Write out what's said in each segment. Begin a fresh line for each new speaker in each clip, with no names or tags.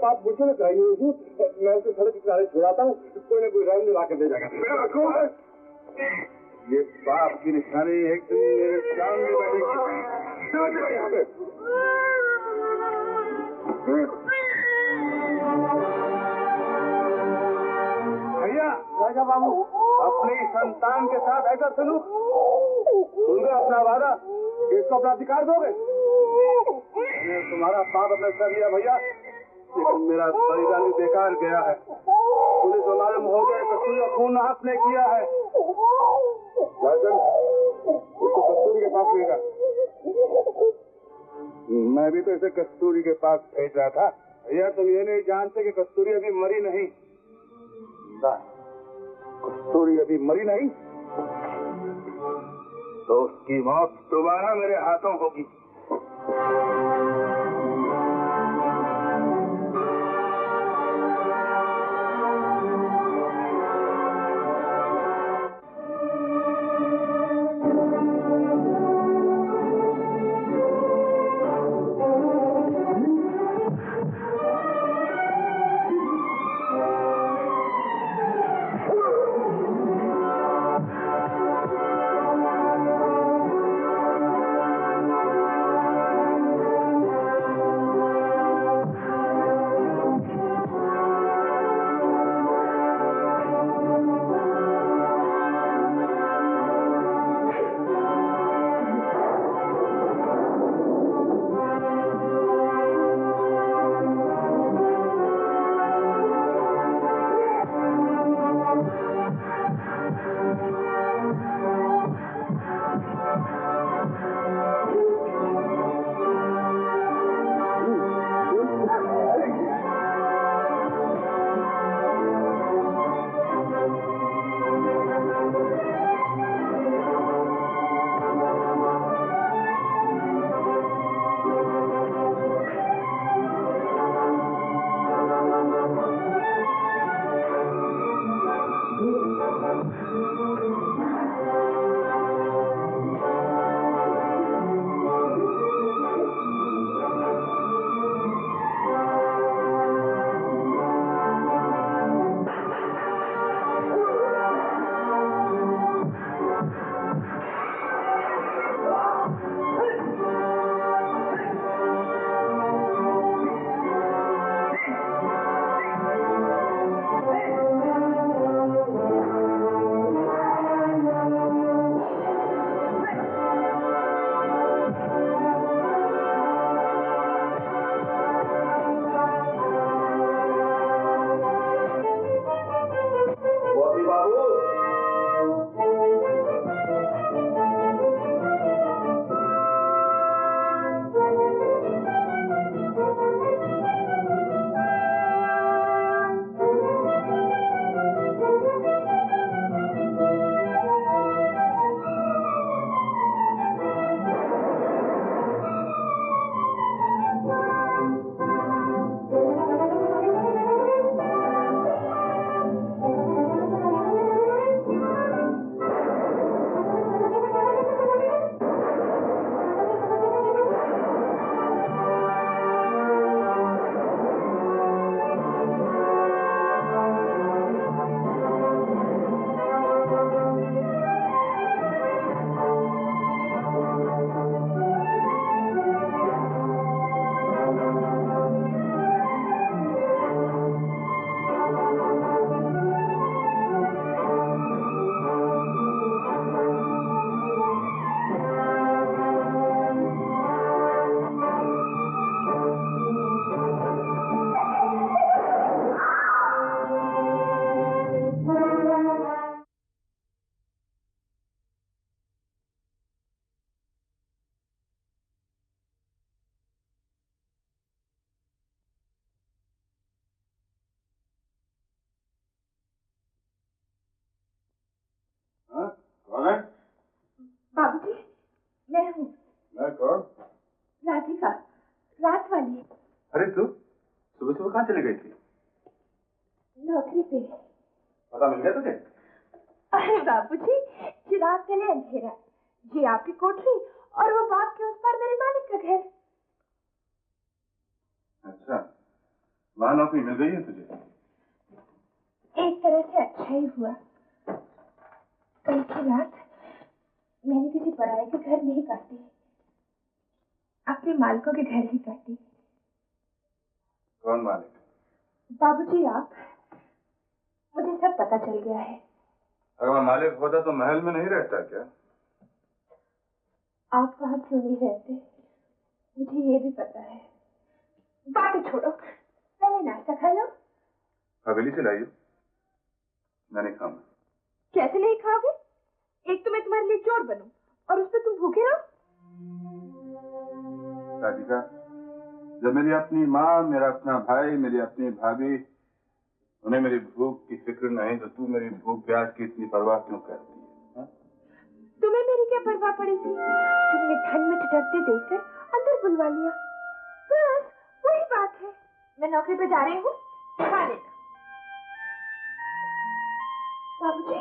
बात मुझसे न कराइए हुजूर, मैं उसे सड़क के किनारे छुड़ाता हूँ, कोई न कोई रैन दिला के दे जाएगा। ये बाप की निशानी एक दिन मेरे जान में बैठेगी। यहाँ पे भैया, राजा बाबू, अपनी संतान के साथ ऐसा सलूक, सुन गए अपना वादा, इसको अपना अधिकार दोगे? मैंने तुम्हारा पाप अपने सर लिया भैया, लेकिन मेरा बलिदान भी बेकार गया है। पुलिस को मालूम हो गया कस्तूरी का खून आपने किया है। राजन, इसको कस्तूरी के पास लेगा। मैं भी तो इसे कस्तूरी के पास भेज रहा था। भैया, तुम ये नहीं जानते कि कस्तूरी अभी मरी नहीं। कस्तूरी अभी मरी नहीं तो उसकी मौत दोबारा मेरे हाथों होगी।
बाबूजी, मैं हूँ।
मैं कौन?
राधिका, रात वाली।
अरे तू सुबह सुबह कहाँ चली गई थी?
नौकरी पे।
पता मिल गया तुझे?
अरे बाबूजी, चिराग तले अंधेरा, ये आपकी कोठरी और वो बाग के उस पार मेरे मालिक का घर।
अच्छा, वहां नौकरी मिल गई है तुझे?
एक तरह से अच्छा ही हुआ। कल की रात मैंने किसी पराये के घर नहीं काटी, अपने मालिकों के घर ही काटी।
कौन मालिक?
बाबूजी आप, मुझे सब पता चल गया है।
अगर मैं मालिक होता तो महल में नहीं रहता क्या?
आप वहां क्यों नहीं रहते मुझे ये भी पता है। बातें छोड़ो, पहले नाश्ता खा लो।
हवेली से लाइए, मैं नहीं खाऊंगा।
कैसे नहीं खाओगे? एक तो मैं तुम्हारे लिए चोर बनूं और उस पर तुम भूखे रहो।
राधिका, जब मेरी अपनी माँ, मेरा अपना भाई, मेरी अपनी भाभी, उन्हें मेरी भूख की फिक्र नहीं तो तू मेरी भूख प्यास की इतनी परवाह क्यों करती है?
तुम्हें मेरी क्या परवाह पड़ी थी? तुम्हें ठंड में ठिठुरते देखकर अंदर बुलवा लिया। बस वही बात है। मैं नौकरी पे जा रही हूँ, खा लेना। बाबूजी,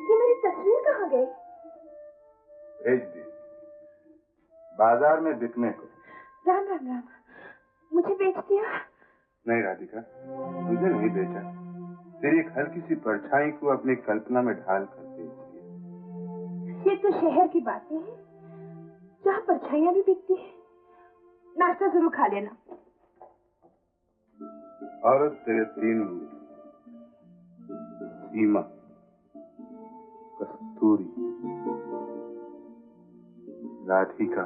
ये मेरी तस्वीर कहाँ गई?
भेज दी बाजार में बिकने को।
राम राम राम, मुझे बेच दिया?
नहीं राधिका, तुझे नहीं बेचा, तेरी एक हल्की सी परछाई को अपनी कल्पना में ढाल कर बेच दिया।
ये तो शहर की बातें हैं, जहाँ परछाइयाँ भी बिकती हैं। नाश्ता जरूर खा लेना।
औरत तेरे 3 रूप, सीमा, कस्तूरी, राधिका।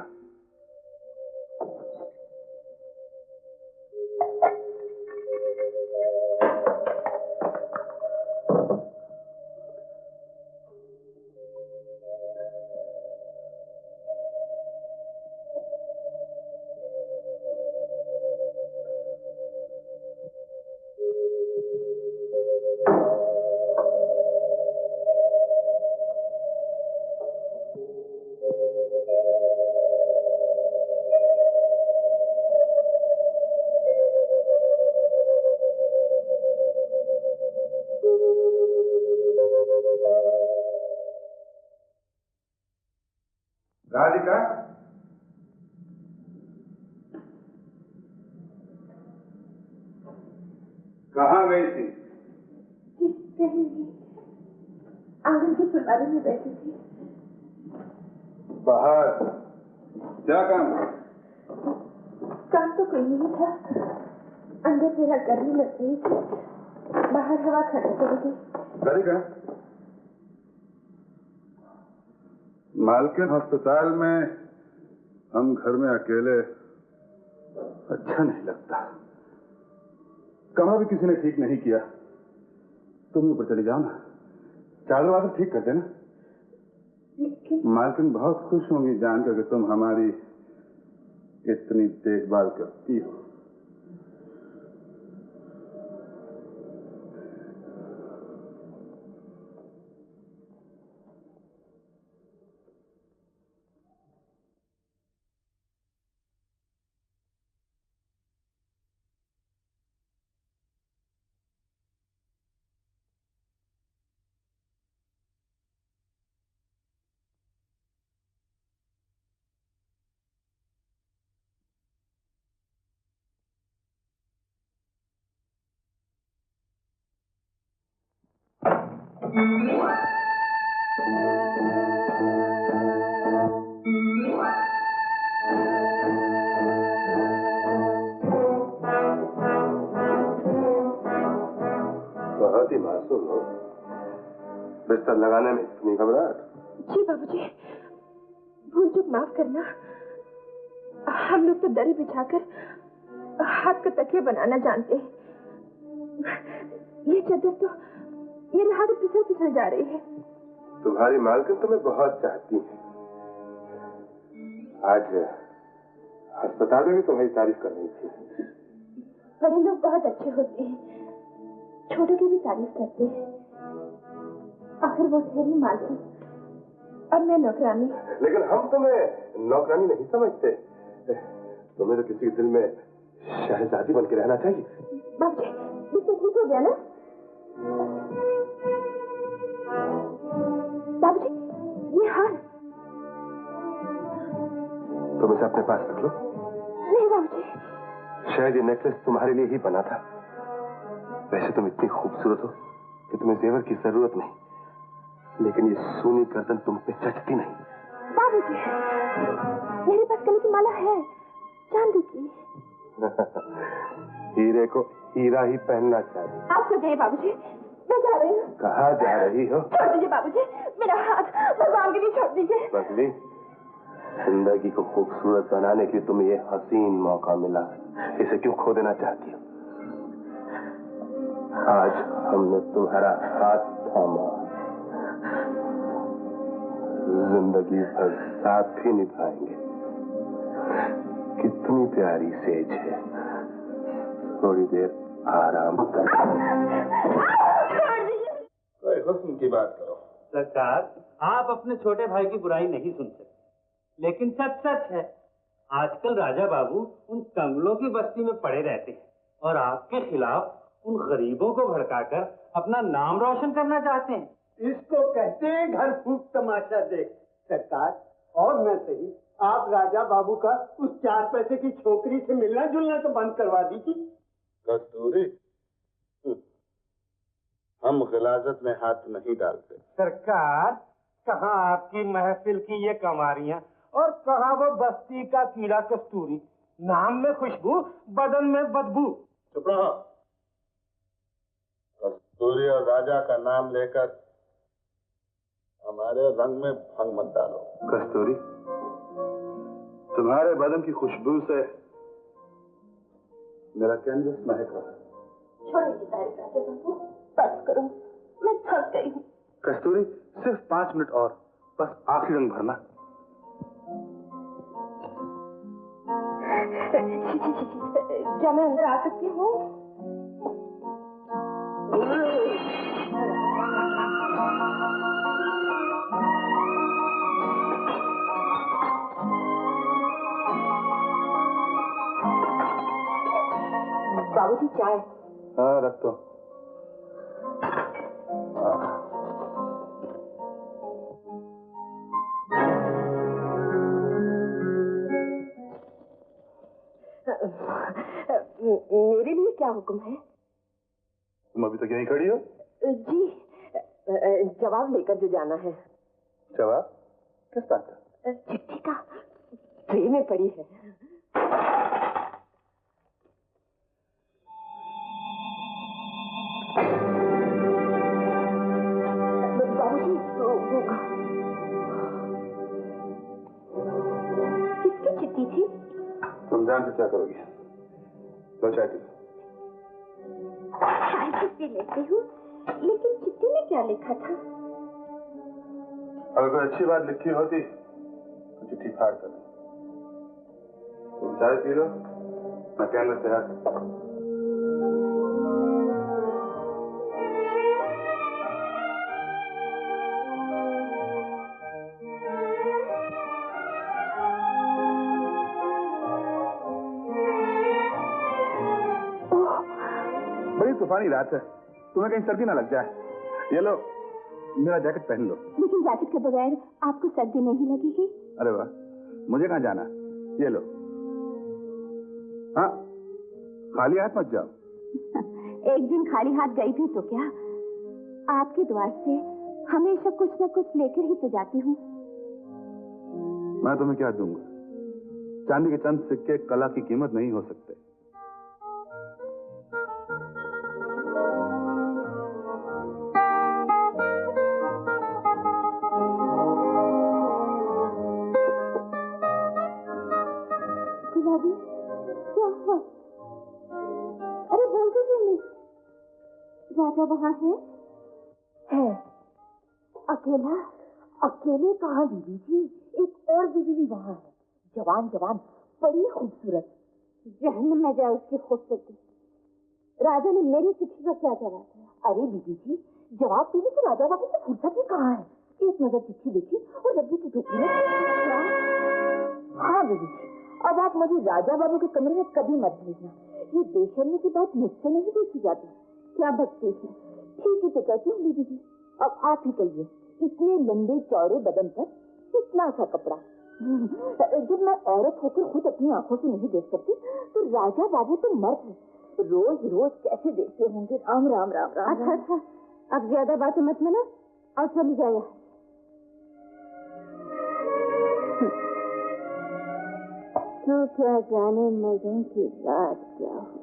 राधिका, कहाँ गई थी?
कहीं नहीं, आंगन की फुलवारी में बैठी थी।
बाहर क्या काम?
काम तो कोई नहीं था, अंदर जरा गर्मी लग रही थी, बाहर हवा खाने चली गई।
राधिका, मालकिन अस्पताल में हम घर में अकेले अच्छा नहीं लगता। कमरा भी किसी ने ठीक नहीं किया। तुम ऊपर चले जाओ ना, चादर वादर ठीक कर देना। मालकिन बहुत खुश होंगी जानकर कि तुम हमारी इतनी देखभाल करती हो। बहुत ही मासूम हो, बिस्तर लगाने में इतनी घबराहट।
जी बाबूजी, भूल चूक माफ करना। हम लोग तो दरी बिछाकर हाथ का तकिया बनाना जानते हैं। ये चादर तो मेरे हाथ फिसल फिसल जा रही है।
तुम्हारी मालकिन तुम्हें बहुत चाहती है। आज अस्पताल में भी तुम्हारी तारीफ कर रही थी।
बड़े लोग बहुत अच्छे होते हैं, छोटों की भी तारीफ करते हैं। आखिर वो ठहरी मालकिन और मैं नौकरानी।
लेकिन हम तुम्हें नौकरानी नहीं समझते। तुम्हें तो किसी दिल में शहजादी बन के रहना चाहिए।
बाबूजी, बिल्कुल ठीक हो गया ना? बाबूजी, ये हार।
तुम इसे अपने पास रख लो।
नहीं बाबूजी,
शायद ये नेकलेस तुम्हारे लिए ही बना था। वैसे तुम इतनी खूबसूरत हो कि तुम्हें जेवर की जरूरत नहीं, लेकिन ये सोनी गर्दन तुम पे जचती नहीं।
बाबूजी, मेरे पास गले की माला है, चांदी की।
हीरे को हीरा ही पहनना चाहिए।
आप तो जाइए बाबूजी, मैं जा रही हूँ।
कहाँ जा रही हो?
छोड़ दीजिए बाबूजी, मेरा हाथ भगवान के लिए छोड़ दीजिए।
पगली, जिंदगी को खूबसूरत बनाने के लिए तुम्हें ये हसीन मौका मिला, इसे क्यों खो देना चाहती हो? आज हमने तुम्हारा हाथ थामा, जिंदगी भर साथ ही निभाएंगे। कितनी प्यारी सेज है, थोड़ी देर आराम कर। कोई हुस्न की बात करो।
सरकार, आप अपने छोटे भाई की बुराई नहीं सुन सकते, लेकिन सच सच है, आजकल राजा बाबू उन कंगलों की बस्ती में पड़े रहते हैं और आपके खिलाफ उन गरीबों को भड़काकर अपना नाम रोशन करना चाहते हैं।
इसको कहते हैं घर फूक तमाशा देख। सरकार, और मैं सही, आप राजा बाबू का उस 4 पैसे की छोकरी से मिलना जुलना तो बंद करवा दीजिए।
कस्तूरी, हम गिलाजत में हाथ नहीं डालते।
सरकार, कहाँ आपकी महफिल की ये कमारियां और कहाँ वो बस्ती का कीड़ा कस्तूरी। नाम में खुशबू, बदन में बदबू।
चुप रहो। कस्तूरी और राजा का नाम लेकर हमारे रंग में भंग मत डालो। कस्तूरी, तुम्हारे बदन की खुशबू से मेरा कैनवस महक रहा है।
छोड़ दीजिए तारीफ राजा बाबू, बस करो, मैं थक गई हूँ।
कस्तूरी, सिर्फ 5 मिनट और, बस आखिरी रंग भरना।
क्या मैं अंदर आ सकती हूँ? बाबूजी, चाय।
हाँ, रख दो।
मेरे लिए क्या हुक्म है?
तुम अभी तक यहीं खड़ी हो?
जी, जवाब लेकर जो जाना है।
जवाब? किस बात का?
चिट्ठी का, ट्रे में पड़ी है। बाबूजी, किसकी चिट्ठी थी?
तुम जान के क्या करोगी? लो चाय पी।
चाय तो पी लेती हूँ, लेकिन चिट्ठी में क्या लिखा था?
अगर कोई अच्छी बात लिखी होती तो चिट्ठी फाड़ कर। तुम चाय पी लो, मैं कैनवस तैयार करता हूँ। बड़ी तूफानी रात है, तुम्हें कहीं सर्दी ना लग जाए। ये लो, मेरा जैकेट पहन लो।
लेकिन जैकेट के बगैर आपको सर्दी नहीं लगेगी?
अरे वाह, मुझे कहाँ जाना? ये लो। हाँ, खाली हाथ मत जाओ।
एक दिन खाली हाथ गई थी तो क्या, आपके द्वार से हमेशा कुछ न कुछ लेकर ही तो जाती हूँ।
मैं तुम्हें क्या दूंगा? चांदी के चंद सिक्के कला की कीमत नहीं हो सकते।
क्या हुआ? अरे बोल दो जल्दी। राजा वहाँ है? अकेला? अकेले कहाँ बीवी जी? एक और बीवी भी वहाँ है, जवान जवान, बड़ी खूबसूरत। जहन्नम में जाए उसकी खूबसूरती। राजा ने मेरी चिट्ठी का क्या जवाब दिया? अरे बीवी जी, जवाब देने से राजा बाबू की फुर्सत ही कहाँ है? एक नजर चिट्ठी देखी और रद्दी की धोखी में। हाँ बीवी जी, अब आप मुझे राजा बाबू के कमरे में कभी मत भेजना। ये बेशर्मी की बात मुझसे नहीं देखी जाती। क्या बदतमीज है। ठीक है तो कहती हूँ बीवी जी, अब आप ही कहिए, इतने लंबे चौड़े बदन पर इतना सा कपड़ा जब मैं औरत होकर खुद अपनी आंखों से नहीं देख सकती तो राजा बाबू तो मर्द है, रोज रोज कैसे देखते होंगे। राम राम राम राम। अच्छा अच्छा, अब ज्यादा बातें मत मना और चली जाए। तो क्या जाने मजों की रात क्या होगी।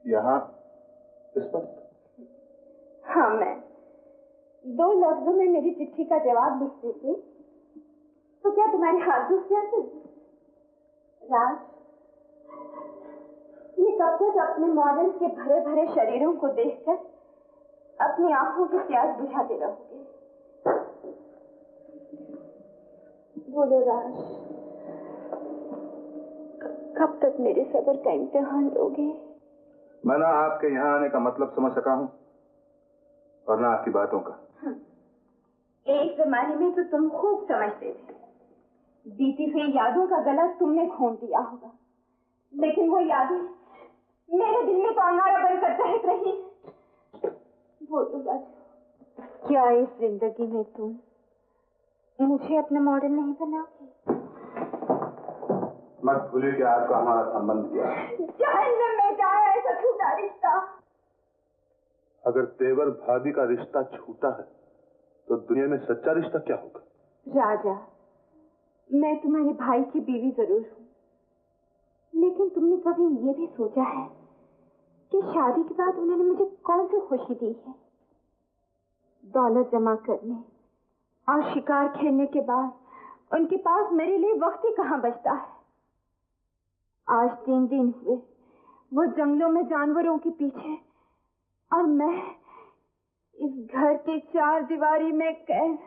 यहाँ इस वक्त?
हाँ, मैं 2 लफ्जों में मेरी चिट्ठी का जवाब लिख देती तो क्या तुम्हारे हाथ दुख जाते? राज, ये कब तक अपने मॉडल के भरे भरे शरीरों को देखकर अपनी आंखों की प्यास बुझाते रहोगे? बोलो राज, कब तक मेरे सब्र का इम्तिहान लोगे?
मैं ना आपके यहाँ आने का मतलब समझ सका हूँ और ना आपकी बातों का।
एक जमाने में तो तुम खूब समझते थे। बीती हुई यादों का गला तुमने घोंट दिया होगा, लेकिन वो यादें मेरे दिल में तो अंगारा बनकर दहक रही। बोलो राजू, क्या इस जिंदगी में तुम मुझे अपना मॉडल नहीं बनाओगे?
मत भूलिए कि आपका हमारा संबंध क्या है।
जहन्नम में जाए ऐसा छूटा रिश्ता।
अगर तेवर भाभी का रिश्ता छूटा है तो दुनिया में सच्चा रिश्ता क्या होगा?
राजा, मैं तुम्हारे भाई की बीवी जरूर हूँ, लेकिन तुमने कभी ये भी सोचा है कि शादी के बाद उन्होंने मुझे कौन सी खुशी दी है? दौलत जमा करने और शिकार खेलने के बाद उनके पास मेरे लिए वक्त ही कहाँ बचता है। आज 3 दिन हुए वो जंगलों में जानवरों के पीछे, और मैं इस घर की 4 दीवारी में कैद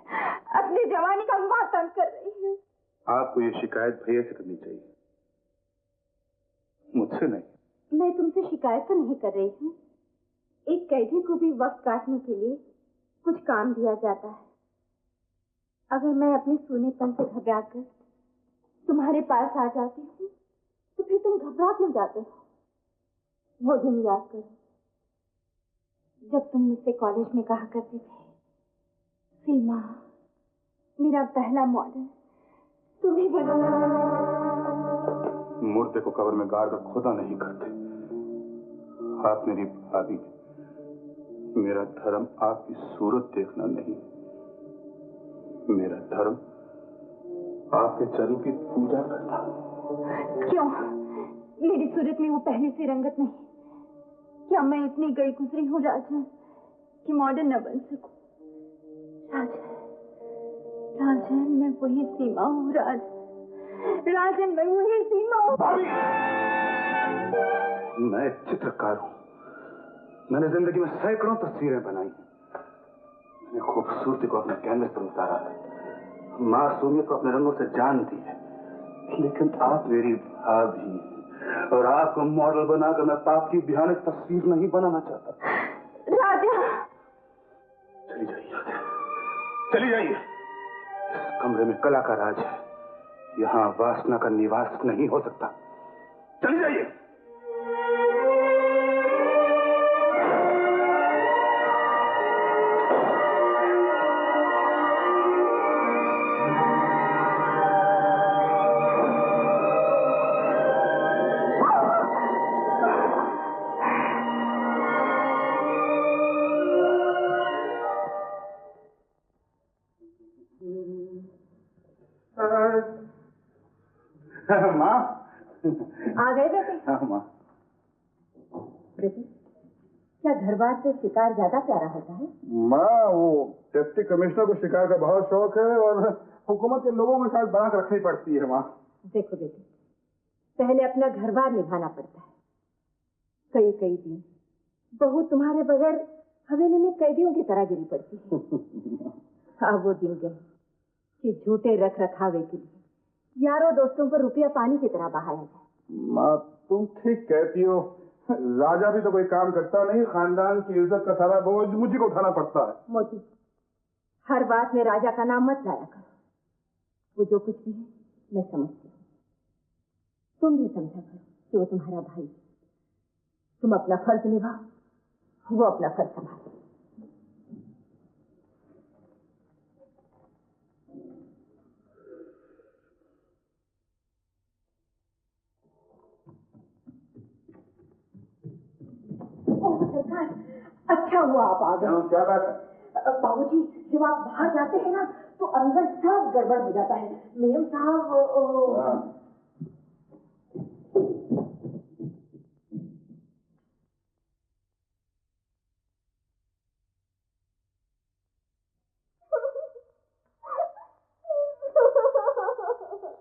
अपनी जवानी का मातम कर रही हूँ।
आपको ये शिकायत भैया से करनी चाहिए, मुझसे नहीं।
मैं तुमसे शिकायत तो नहीं कर रही हूँ। एक कैदी को भी वक्त काटने के लिए कुछ काम दिया जाता है। अगर मैं अपने सूनेपन से घबराकर तुम्हारे पास आ जाती हूँ तो फिर तुम घबरा क्यों जाते हो? वो दिन याद करो जब तुम मुझसे कॉलेज में कहा करते थे, सीमा, मेरा पहला मॉडल तुम ही बनो।
मुर्दे को कब्र में गाड़ कर खुदा नहीं करते। आप मेरी भाभी, मेरा धर्म आपकी सूरत देखना नहीं, मेरा धर्म आपके चरणों की पूजा करना।
क्यों? मेरी सूरत में वो पहले से रंगत नहीं? क्या मैं इतनी गई गुजरी हूँ राजन कि मॉडर्न न बन सकूं? राजन, मैं वही सीमा हूँ। राजन, मैं वही सीमा हूँ।
मैं एक चित्रकार हूँ। मैंने जिंदगी में सैकड़ों तस्वीरें बनाई हैं। मैंने खूबसूरती को अपने कैनवस पर उतारा है, मासूमियत को अपने रंगों से जान दी है। लेकिन आप मेरी भाभी हैं और आपको मॉडल बनाकर मैं पाप की भयानक तस्वीर नहीं बनाना चाहता।
राजा,
चली जाइए, चली जाइए। इस कमरे में कला का राज है, यहाँ वासना का निवास नहीं हो सकता। चली जाइए। माँ
आ गए बेटे?
हाँ माँ।
बेटी, क्या घर बार से शिकार ज्यादा प्यारा होता है?
माँ, वो डिप्टी कमिश्नर को शिकार का बहुत शौक है और हुकूमत के लोगों के साथ बना कर रखनी पड़ती है। माँ
देखो बेटी, पहले अपना घर बार निभाना पड़ता है। कई कई दिन बहू तुम्हारे बगैर हवेली में कैदियों की तरह गिरी पड़ती है। अब वो दिन गए कि झूठे रख रखावे के लिए यारों दोस्तों पर रुपया पानी की तरह बहाया जाए।
माँ, तुम ठीक कहती हो, राजा भी तो कोई काम करता नहीं, खानदान की इज्जत का सारा बोझ मुझे को उठाना पड़ता है।
मोती, हर बात में राजा का नाम मत लाया करो। वो जो कुछ भी है मैं समझती हूँ। तुम भी समझा करो कि वो तुम्हारा भाई। तुम अपना फर्ज निभाओ, वो अपना फर्ज संभाले। सरकार, अच्छा हुआ आप आ गए।
क्या बात है?
बाबूजी, जब आप बाहर जाते हैं ना तो अंदर सब गड़बड़ हो जाता है। मेम साहब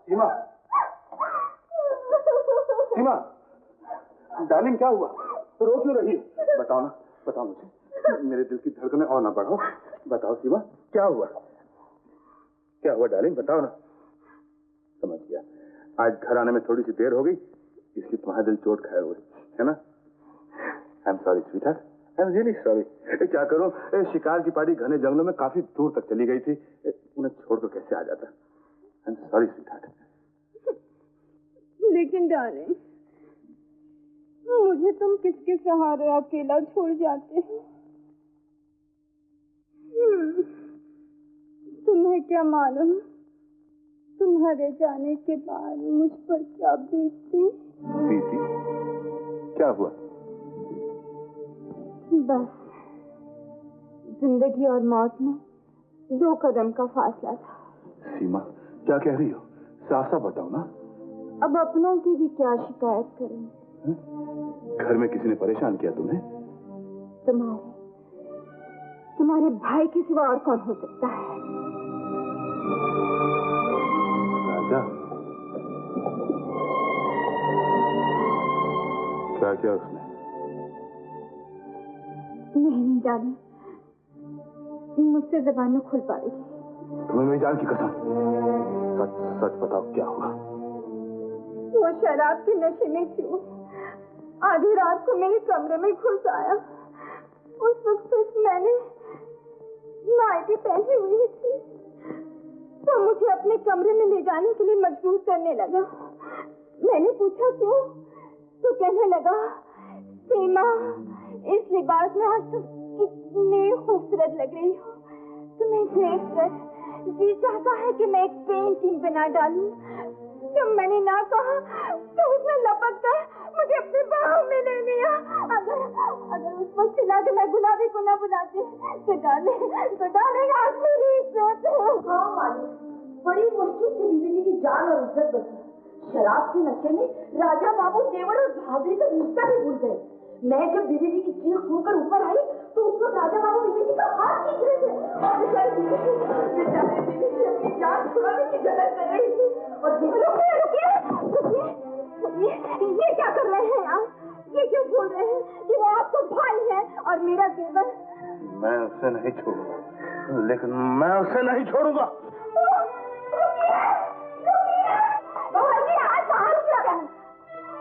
सीमा, सीमा, डार्लिंग क्या हुआ? रो क्यों रही? बताओ ना, बताओ मुझे। मेरे दिल की धड़कनें और ना बढ़ाओ। बताओ सीमा, क्या हुआ? क्या हुआ डार्लिंग, बताओ ना। समझ गया, आज घर आने में थोड़ी सी देर हो गई, इसलिए तुम्हारा दिल चोट खाए हुए है ना। I am sorry sweetheart, I am really sorry. क्या करूं, शिकार की पार्टी घने जंगलों में काफी दूर तक चली गई थी, उन्हें छोड़कर कैसे आ जाता। I am sorry sweetheart.
लेकिन डार्लिंग, मुझे तुम किसके सहारे अकेला छोड़ जाते हो? तुम्हें क्या मालूम तुम्हारे जाने के बाद मुझ पर क्या बीती?
क्या हुआ?
बस जिंदगी और मौत में 2 कदम का फासला था।
सीमा, क्या कह रही हो? साफ साफ बताओ ना।
अब अपनों की भी क्या शिकायत करूं?
घर में किसी ने परेशान किया तुम्हें?
तुम्हारे भाई के सिवा और कौन हो सकता है?
राजा? क्या किया उसने?
नहीं डाली, मुझसे जबान न खुल पाएगी।
तुम्हें मेरी जान की कसम, सच सच बताओ क्या हुआ?
वो शराब के नशे में थी। आधी रात को मेरे कमरे में घुस आया। उस वक्त सिर्फ मैंने नाइटी पहनी हुई थी, तो मुझे अपने कमरे में ले जाने के लिए मजबूर करने लगा। मैंने पूछा क्यों, तो कहने लगा, सीमा, इस लिबास में आज तुम कितनी खूबसूरत लग रही हो। तुम्हें देखकर जी चाहता है कि मैं एक पेंटिंग बना डालूं। जब मैंने ना कहा तो उसने लपक कर मुझे अपने बाहों में ले लिया। अगर उस वक्त चिल्ला के मैं गुलाबी को न बुलाती तो डाले आज मेरी इज्जत। हाँ मालिक, बड़ी मुश्किल से बीबी जी की जान और इज्जत बची। शराब के नशे में राजा बाबू देवर और भाभी का रिश्ता भी भूल गए। मैं जब बीबी जी की चीख सुनकर ऊपर आई तो उस वक्त राजा बाबू बीबी जी का हाथ खींच रहे थे और बेचारी बीबी जी अपनी जान छुड़ाने की जगह कर रही थी। और ये क्या कर रहे हैं आप? ये क्यों बोल रहे हैं कि वो आपका भाई है और मेरा देवर?
मैं उसे नहीं छोड़ूंगा, लेकिन मैं उसे नहीं छोड़ूंगा।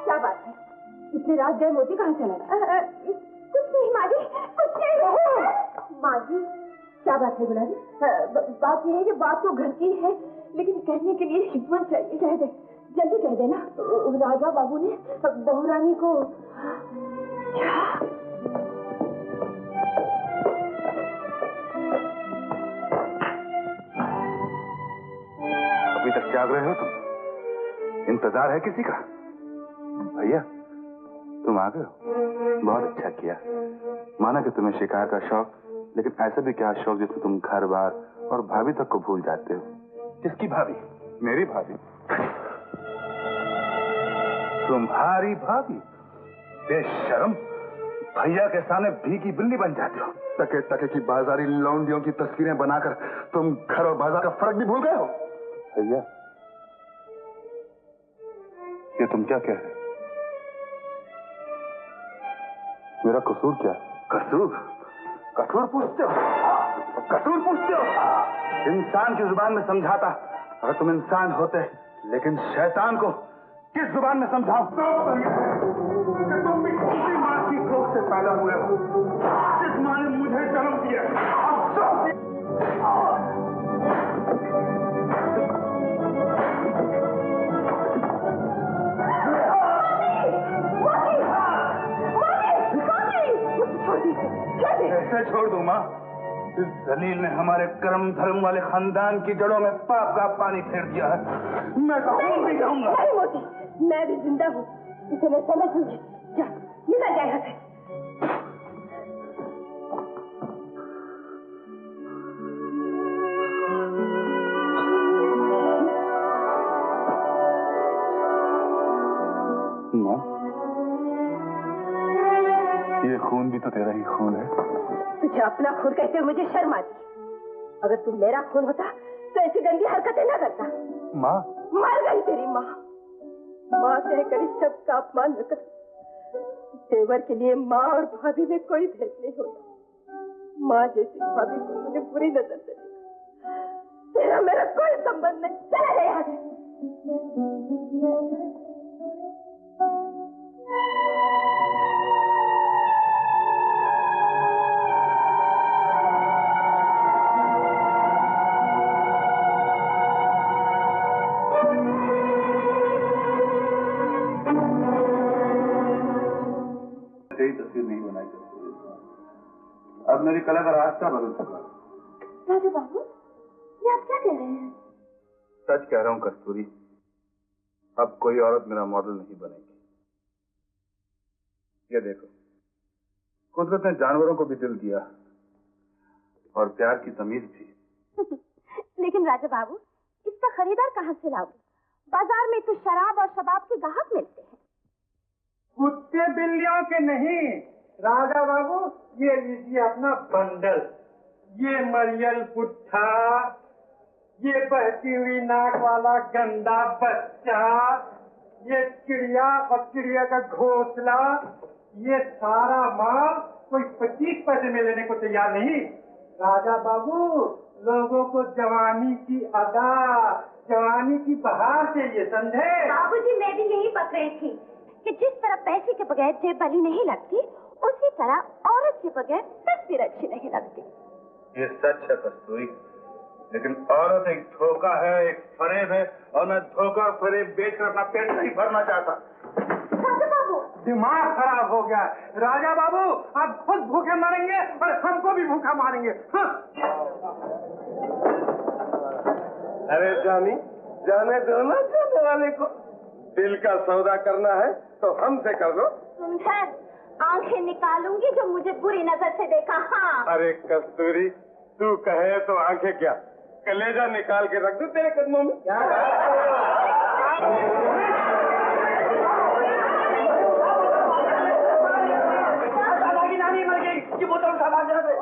क्या बात है, इतनी रात गए मोती कहाँ चला गया? कुछ नहीं माँ जी, कुछ नहीं। माँ जी, क्या बात है गुलाबी? बात ये है कि बात तो घर की है, लेकिन कहने के लिए हिम्मत चाहिए। कह दे, जल्दी कह देना। राजा बाबू ने बहू रानी को क्या?
अभी तक जाग रहे हो तुम? इंतजार है किसी का? भैया तुम आ गए हो, बहुत अच्छा किया। माना कि तुम्हें शिकार का शौक, लेकिन ऐसा भी क्या शौक जिसमें तुम घर बार और भाभी तक को भूल जाते हो। किसकी भाभी? मेरी भाभी। तुम्हारी भाभी? बेशर्म, भैया के सामने भीगी बिल्ली बन जाते हो। टके टके की बाजारी लौंडियों की तस्वीरें बनाकर तुम घर और बाजार का फर्क भी भूल गए हो। भैया ये तुम क्या कह रहे हो? मेरा कसूर क्या? कसूर? कसूर पूछते हो? कसूर पूछते हो? इंसान की जुबान में समझाता अगर तुम इंसान होते, लेकिन शैतान को किस जुबान में समझाओ? कि तुम भी उसी माँ की कोख से पैदा हुए हो जिस माँ ने मुझे जन्म दिया। अफसोस। कैसे छोड़ दूं माँ? इस जलील ने हमारे कर्म धर्म वाले खानदान की जड़ों में पाप का पानी फेर दिया है। मैं तो खून भी जाऊंगा।
नहीं मोती, मैं भी जिंदा हूँ, इसे मैं समझ लूंगी। जा, निकल जाए यहाँ से।
माँ, ये खून भी तो तेरा ही खून है।
तुझे अपना खून कहते हुए मुझे शर्म आती। अगर तू मेरा खून होता तो ऐसी गंदी हरकतें न करता।
माँ,
मर गई तेरी माँ। माँ कहकर इस शब्द का अपमान न कर। देवर के लिए माँ और भाभी में कोई भेद नहीं होता। माँ जैसी भाभी को तूने बुरी नजर से देखा। तेरा मेरा कोई संबंध नहीं। चला जा यहाँ से।
तस्वीर नहीं बनाई कस्तूरी। अब मेरी कला का रास्ता बदल चुका है।
राजू बाबू, ये आप क्या कह रहे हैं?
सच कह रहा हूँ कस्तूरी, अब कोई औरत मेरा मॉडल नहीं बनेगी। ये देखो, कुदरत ने जानवरों को भी दिल दिया और प्यार की तमीज भी।
लेकिन राजा बाबू, इसका खरीदार कहाँ से लाओगे? बाजार में तो शराब और शबाब के ग्राहक मिलते हैं।
कुत्ते बिल्लियों के नहीं राजा बाबू, ये लीजिए अपना बंडल। ये मरियल पुट्ठा, ये बहती हुई नाक वाला गंदा बच्चा, ये चिड़िया और चिड़िया का घोंसला, ये सारा माल कोई 25 पैसे में लेने को तैयार नहीं। राजा बाबू, लोगों को जवानी की अदा, जवानी की बहार चाहिए, समझे?
बाबूजी, मैं भी यही बक रही थी कि जिस तरह पैसे के बगैर जेब भली नहीं लगती, उसी तरह औरत के बगैर तस्वीर अच्छी नहीं लगती।
ये सच है कस्तूरी, लेकिन औरत एक धोखा है, एक फरेब है, और मैं धोखा और फरेब बेचकर अपना पेट नहीं भरना चाहता।
राजा बाबू,
दिमाग खराब हो गया। राजा बाबू, आप खुद भूखे मरेंगे और हमको भी भूखा मारेंगे। हाँ।
अरे जानी, जाने दो ना जाने वाले को। दिल का सौदा करना है तो हमसे कर लो।
सुंदर, आंखें निकालूंगी जो मुझे बुरी नजर से देखा। हाँ।
अरे कस्तूरी, तू कहे तो आंखें क्या, कलेजा निकाल के रख दूं तेरे कदमों में।
नानी मर गई, ये बोतल सामान जरा दे।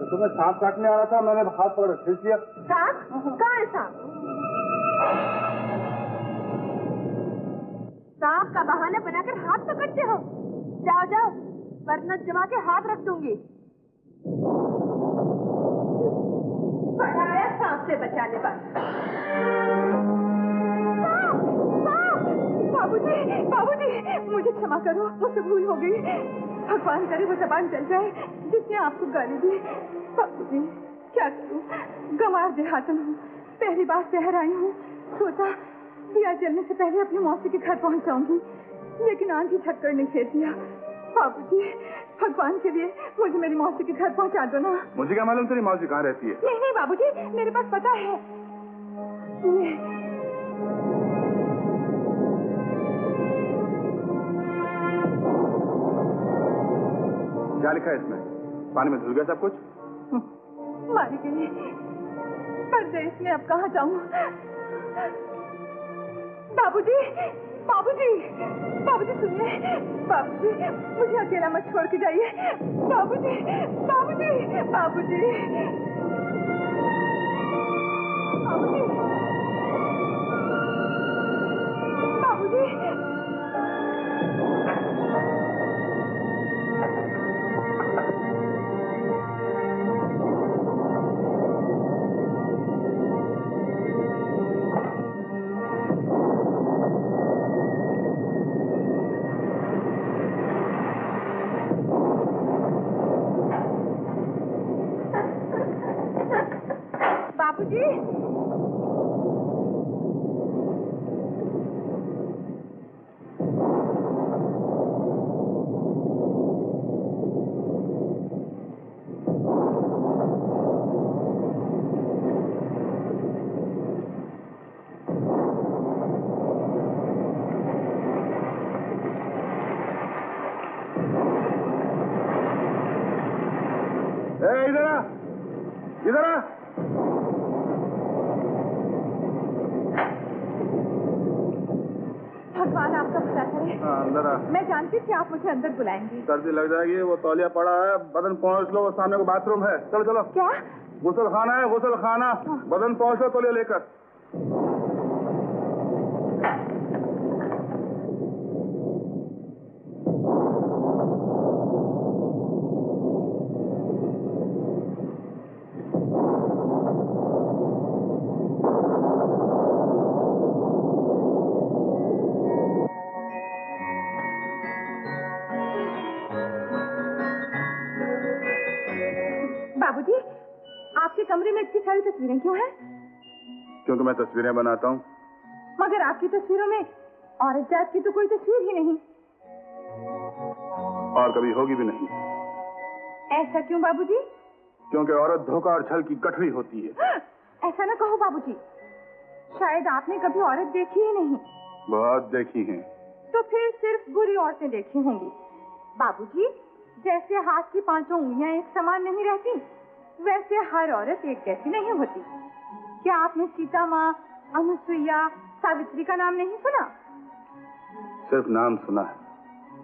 तो मैं सांप काटने आ रहा था, मैंने हाथ पकड़ खींच लिया।
सांप? कहाँ है सांप? सांप का बहाना बनाकर हाथ पकड़ते हो? जाओ जाओ, वरना जमा के हाथ रख दूंगी। बताया सांप से बचाने पर। बाबूजी, बाबूजी, मुझे क्षमा करो, मुझसे भूल हो गई। भगवान करे वो जबान चल जाए जिसने आपको गाली दी। बाबूजी, क्या करूं, गंवार देहातन हूँ, पहली बार शहर आई हूँ। सोचा दिया जलने से पहले अपनी मौसी के घर पहुँच जाऊंगी, लेकिन आंधी छक्कर ने घेर दिया। बाबूजी, भगवान के लिए मुझे मेरी मौसी के घर पहुँचा दो ना।
मुझे क्या मालूम तेरी मौसी कहाँ रहती है?
नहीं नहीं बाबूजी, मेरे पास पता है।
क्या लिखा है इसमें? पानी में धुल गया सब कुछ?
मारी गई परदेश में, अब कहाँ जाऊं? बाबूजी, बाबूजी, बाबूजी सुनिए, बाबूजी मुझे अकेला मत छोड़ के जाइए। बाबूजी, बाबूजी, बाबूजी, बाबूजी, बाबूजी।
इधर आ।
भगवान आपका भला करे।
अंदर आ।
मैं जानती थी आप मुझे अंदर बुलाएंगे।
सर्दी लग जाएगी, वो तौलिया पड़ा है, बदन पहुंच लो, वो सामने को बाथरूम है। चलो चलो।
क्या?
गुसल खाना है, गुसल खाना। बदन पहुंच लो, तौलिया लेकर।
बाबूजी, आपके कमरे में इतनी सारी तस्वीरें क्यों हैं?
क्योंकि मैं तस्वीरें बनाता हूँ।
मगर आपकी तस्वीरों में औरत जात की तो कोई तस्वीर ही नहीं।
और कभी होगी भी नहीं।
ऐसा क्यों बाबूजी?
क्योंकि औरत धोखा और छल की गठरी होती है।
ऐसा ना कहो बाबूजी, शायद आपने कभी औरत देखी ही नहीं।
बहुत देखी हैं।
तो फिर सिर्फ बुरी औरतें देखी होंगी। बाबूजी, जैसे हाथ की पांचों उंगलियां एक समान नहीं रहती, वैसे हर औरत एक जैसी नहीं होती। क्या आपने सीता माँ, अनुसुईया, सावित्री का नाम नहीं सुना?
सिर्फ नाम सुना है।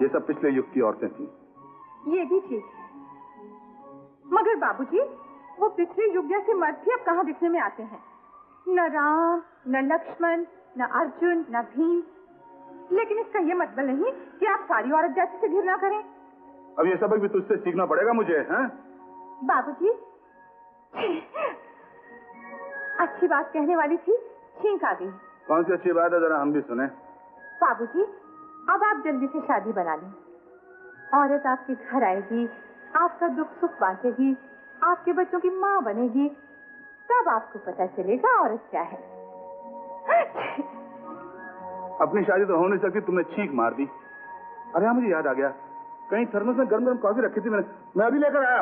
ये सब पिछले युग की औरतें थी।
ये भी ठीक है, मगर बाबूजी वो पिछले युग जैसे मर्द भी अब कहाँ दिखने में आते हैं? न राम, न लक्ष्मण, न अर्जुन, न भीम। लेकिन इसका ये मतलब नहीं कि आप सारी औरत जैसे से घृणा करें।
अब ये सबक भी तुझसे सीखना पड़ेगा मुझे, हैं?
बाबूजी, अच्छी बात कहने वाली थी, छींक आ गई।
कौन सी अच्छी बात है, जरा हम भी सुने।
बाबूजी, अब आप जल्दी से शादी बना लें। औरत आपके घर आएगी, आपका दुख सुख बांटेगी, आपके बच्चों की माँ बनेगी, तब आपको पता चलेगा औरत क्या है।
अपनी शादी तो हो नहीं सकती, तुमने छींक मार दी। अरे हाँ, मुझे याद आ गया, कहीं थर्मस में गर्म गर्म कॉफी रखी थी मैं अभी लेकर आया।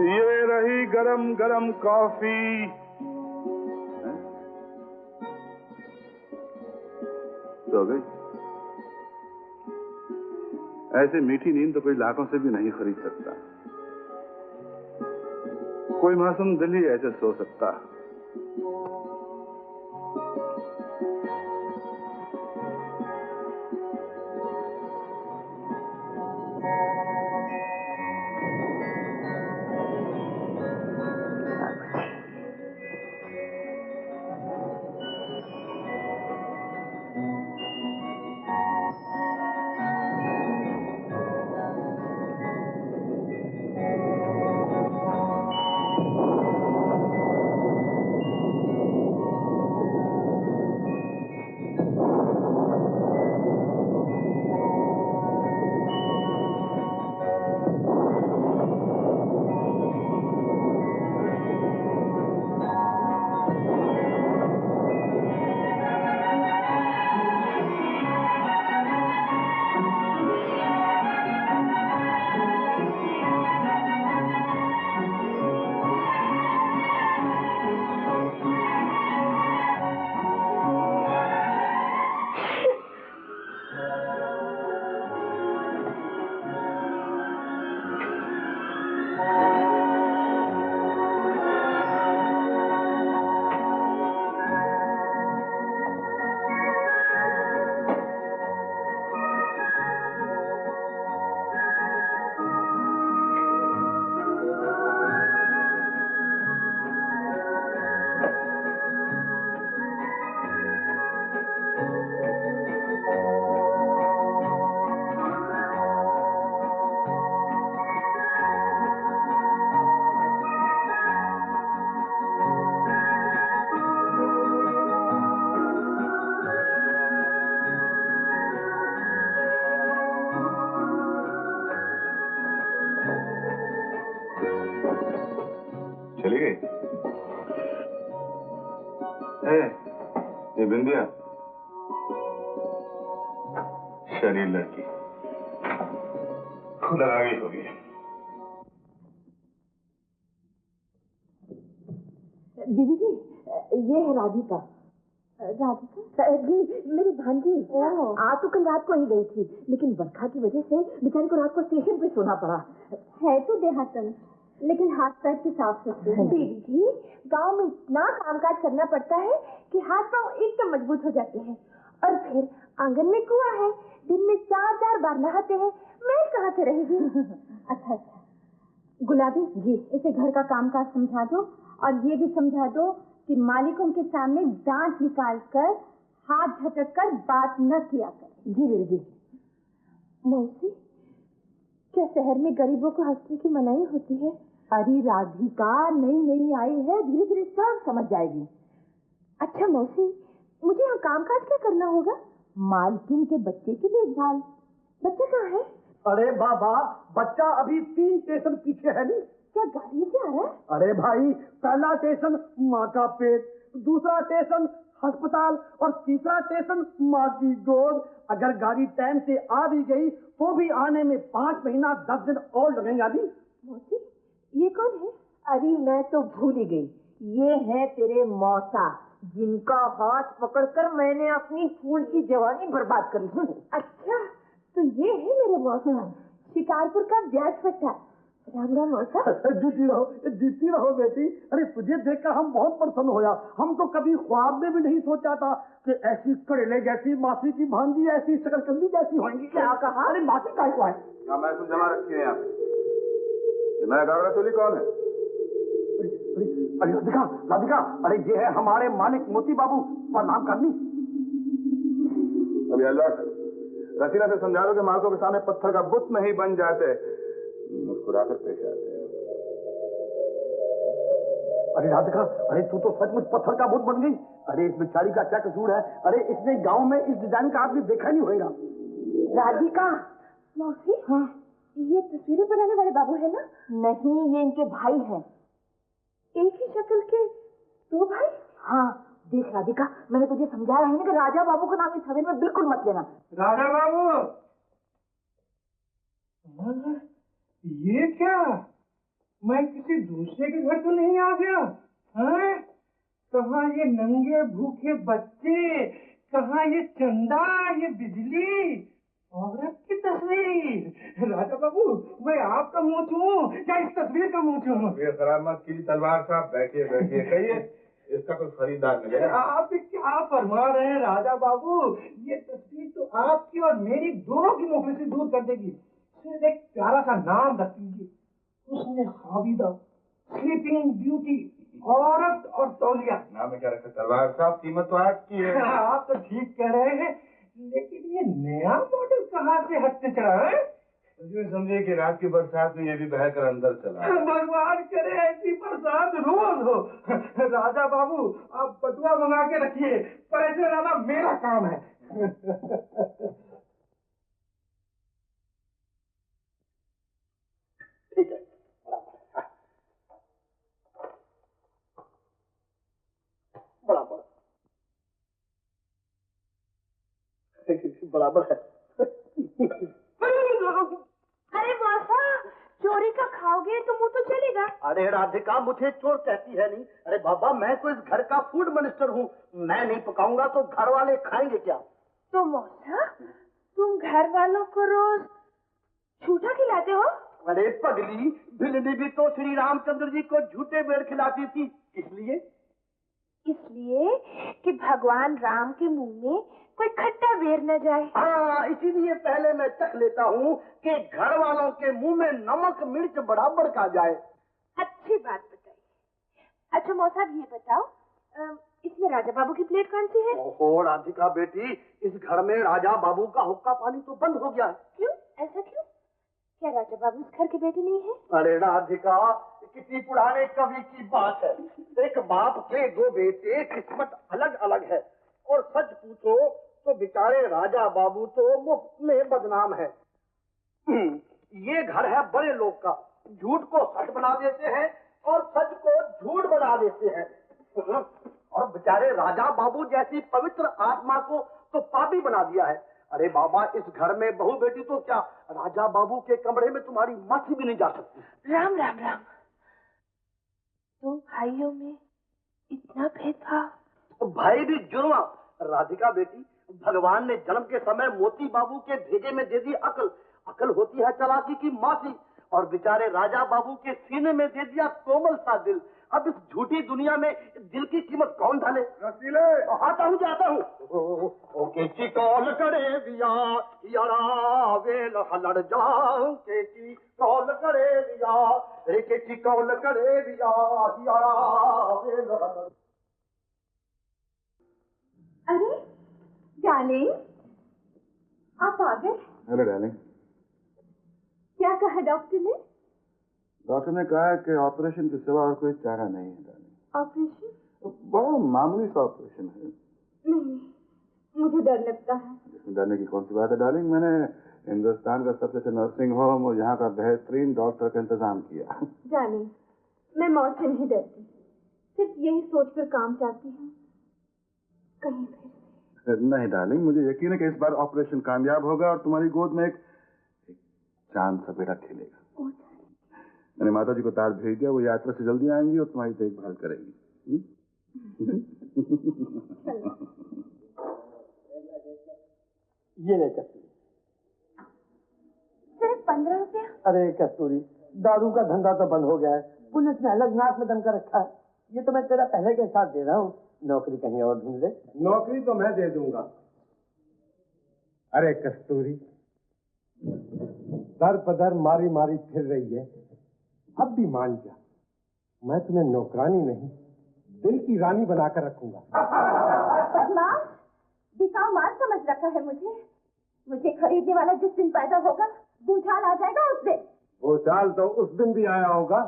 ये रही गरम गरम कॉफी। तो गई। ऐसे मीठी नींद तो कोई लाखों से भी नहीं खरीद सकता। कोई मासूम दिल ही ऐसे सो सकता। चली गई? ये बिंदिया शरीर लड़की खुद आ गई होगी।
दीदी जी, ये है राधिका। राधिका जी, मेरी भांजी। आज तो कल रात को ही गई थी, लेकिन बरखा की वजह से बेचारी को रात को स्टेशन पे सोना पड़ा। है तो देहातन, लेकिन हाथ पैर की साफ सुथरी। दीदी जी, गांव में इतना कामकाज करना पड़ता है कि हाथ पांव एकदम मजबूत हो जाते हैं। और फिर आंगन में कुआं है, दिन में 4 बार नहाते हैं, मैं कहाँ से रहेगी। अच्छा, गुलाबी जी, इसे घर का कामकाज समझा दो, और ये भी समझा दो कि मालिकों के सामने दांत निकाल कर हाथ झटक कर बात न किया कर। जी दीदी जी। मौसी, क्या शहर में गरीबों को हंसने की मनाही होती है? अरे राधिका, नई आई है, धीरे धीरे सब समझ जाएगी। अच्छा मौसी, मुझे यहाँ कामकाज क्या करना होगा? मालकिन के बच्चे की देखभाल। बच्चा कहाँ है?
अरे बाबा, बच्चा अभी 3 स्टेशन पीछे है। नहीं,
क्या गाड़ी से आ रहा है?
अरे भाई, पहला स्टेशन माँ का पेट, दूसरा स्टेशन अस्पताल और तीसरा स्टेशन माँ की गोद। अगर गाड़ी टाइम से आ भी गई तो भी आने में 5 महीना 10 दिन और लगेंगे। आदि
मौसी, ये कौन है? अरे मैं तो भूल ही गई, ये है तेरे मौसा, जिनका हाथ पकड़कर मैंने अपनी फूल की जवानी बर्बाद कर ली। अच्छा, तो ये है मेरे मौसा, शिकारपुर का ब्याज पट्टा। राम राम मौसा।
जीती रहो बेटी। अरे तुझे देखकर हम बहुत प्रसन्न होया। हम तो कभी ख्वाब में भी नहीं सोचा था कि ऐसी कड़ेले जैसी मासी की भांजी ऐसी शकरकंदी जैसी होंगी।
क्या कहा?
अरे मासी का है?
मैं सुन जमा रखी है यहाँ पे। नया घाघरा चोली कौन है?
अरे राधिका, अरे ये है हमारे मालिक मोती बाबू। प्रणाम करनी।
अभी अल्लाह रसीला से समझा दो कि मालकों के सामने पत्थर का बुत नहीं बन जाते, मुस्कुराकर पेश आते हैं।
अरे राधिका, अरे तू तो सचमुच पत्थर का बुत बन गई। अरे इस बेचारी का क्या कसूर है? अरे इसने गांव में इस डिजाइन का आदमी देखा नहीं होगा।
राधिका। मौसी, हाँ, ये तस्वीरें बनाने वाले बाबू है ना? नहीं, ये इनके भाई हैं। एक ही शक्ल के 2 भाई? हाँ, देख राधिका, मैंने तुझे समझाया है ना कि राजा बाबू का नाम इस हवेली में बिल्कुल मत लेना।
राजा बाबू, ये क्या? मैं किसी दूसरे के घर तो नहीं आ गया? हैं? कहाँ ये नंगे भूखे बच्चे, कहाँ ये चंदा, ये बिजली, औरत की तस्वीर। राजा बाबू, मैं आपका मुंह छूं क्या इस तस्वीर का मुंह छूं?
खराब मत कीजिए तलवार साहब, बैठिए कहिए, इसका कोई खरीदार मिले।
आप क्या फरमा रहे हैं राजा बाबू? ये तस्वीर तो आपकी और मेरी दोनों की मुफलिसी दूर कर देगी। सिर्फ एक प्यारा सा नाम रख दीजिए, उसने हाविदा, स्लीपिंग ब्यूटी, औरत और तौलिया।
नाम में क्या रखा तलवार साहब? कीमत तो आपकी है।
आप तो ठीक कह रहे हैं, लेकिन ये नया मॉडल कहाँ से हट से चढ़ा है?
समझिए कि रात की बरसात में ये भी बहकर अंदर चला।
भगवान करे ऐसी बरसात रोज हो। राजा बाबू, आप बटुआ मंगा के रखिए, पैसे लाना मेरा काम है। ठीक है, बराबर बराबर है।
अरे मौसा, चोरी का खाओगे तो मुंह तो चलेगा।
अरे राधिका, मुझे चोर कहती है नहीं। अरे बाबा, मैं तो इस घर का फूड मिनिस्टर हूँ। मैं नहीं पकाऊंगा तो घर वाले खाएंगे क्या?
तो मौसा, तुम घर वालों को रोज झूठा खिलाते हो?
अरे पगली, भिलनी भी तो श्री रामचंद्र जी को झूठे बेर खिलाती थी। इसलिए
कि भगवान राम के मुंह में कोई खट्टा बेर न जाए।
हाँ, इसीलिए पहले मैं चख लेता हूँ कि घर वालों के मुंह में नमक मिर्च बराबर का जाए।
अच्छी बात बताई। अच्छा मौसा, ये बताओ, इसमें राजा बाबू की प्लेट कौन सी है?
ओहो राधिका बेटी, इस घर में राजा बाबू का हुक्का पानी तो बंद हो गया है।
क्यों? ऐसा क्यों? क्या राजा बाबू इस घर के बेटे नहीं है?
अरे राधिका, किसी पुराने कवि की बात है, एक बाप के 2 बेटे, किस्मत अलग अलग है। और सच पूछो तो बेचारे राजा बाबू तो मुफ्त में बदनाम है। ये घर है बड़े लोग का, झूठ को सच बना देते हैं और सच को
देते हैं। और बेचारे राजा बाबू जैसी पवित्र आत्मा को तो पापी बना दिया है। अरे बाबा, इस घर में बहू बेटी तो क्या, राजा बाबू के कमरे में तुम्हारी माछी भी नहीं जा सकती।
राम राम राम। तो भाइयों में इतना भेदभाव?
तो भाई भी जुर्मा। राधिका बेटी, भगवान ने जन्म के समय मोती बाबू के भेजे में दे दी अकल। अकल होती है चालाकी की मासी, और बेचारे राजा बाबू के सीने में दे दिया कोमल सा दिल। अब इस झूठी दुनिया में दिल की कीमत कौन ढाले?
रसीले,
आता हूँ जाता हूँ। ओके चिकॉल करे विया यारा वेल हलड़ जाऊं के चिकॉल करे विया रे के चिकॉल करे विया यारा वेल हलड़।
अरे डार्लिंग, आप आ गए।
Hello darling.
क्या कहा डॉक्टर ने?
डॉक्टर ने कहा कि ऑपरेशन के सिवा और कोई चारा नहीं है डार्लिंग।
ऑपरेशन?
बड़ा मामूली सा ऑपरेशन है।
नहीं, मुझे डर लगता है।
इसमें डरने की कौन सी बात है डार्लिंग। मैंने हिंदुस्तान का सबसे अच्छा नर्सिंग होम और यहाँ का बेहतरीन डॉक्टर का इंतजाम किया।
जाने, मैं मौत से नहीं डरती, सिर्फ यही सोचकर काम चाहती हूँ कहीं फिर।
नहीं डार्लिंग, मुझे यकीन है कि इस बार ऑपरेशन कामयाब होगा और तुम्हारी गोद में एक चांद सा बेटा खेलेगा। मैंने माता जी को तार भेज दिया, वो यात्रा से जल्दी आएंगी और तुम्हारी देखभाल करेंगी।
ये ले कस्तूरी।
सिर्फ 15 रुपया?
अरे कस्तूरी, दारू का धंधा तो बंद हो गया है, पुलिस ने अलग नाक में दम कर रखा है। ये तो मैं तेरा पहले के साथ दे रहा हूँ, नौकरी कहीं और ढूंढ ले।
नौकरी तो मैं दे दूंगा। अरे कस्तूरी, दर पदर मारी मारी फिर रही है, अब भी मान जा, मैं तुम्हें नौकरानी नहीं दिल की रानी बनाकर रखूंगा।
बदमाश, बिकाऊ माल समझ रखा है मुझे खरीदने वाला जिस दिन पैदा होगा, भूचाल आ जाएगा उस दिन।
वो चाल तो उस दिन भी आया होगा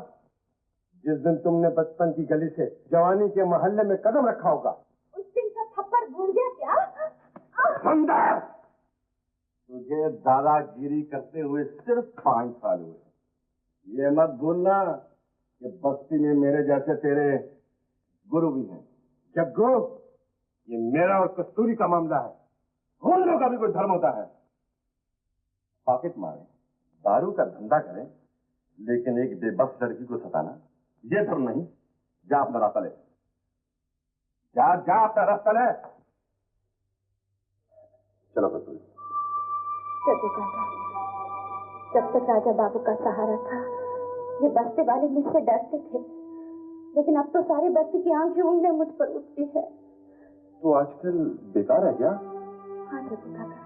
जिस दिन तुमने बचपन की गली से जवानी के मोहल्ले में कदम रखा होगा।
उस दिन का थप्पड़ भूल गया क्या?
मंदर, तुझे दादागिरी करते हुए सिर्फ 5 साल हुए। ये मत भूलना कि बस्ती में मेरे जैसे तेरे गुरु भी हैं।
जग्गू, ये मेरा और कस्तूरी का मामला है, खून का भी कोई धर्म होता है।
पॉकेट मारे, दारू का धंधा करें, लेकिन एक बेबस लड़की को सताना ये धर्म नहीं। जा अपना रास्ता ले, जा अपना रास्ता ले। चलो कस्तूरी।
जग्गू काका, जब तक राजा बाबू का सहारा था, ये बस्ती वाले मुझसे डरते थे, लेकिन अब तो सारी बस्ती की आंखें उंगलियां मुझ पर उठती है।
तो आजकल बेकार है क्या?
हाँ जग्गू काका,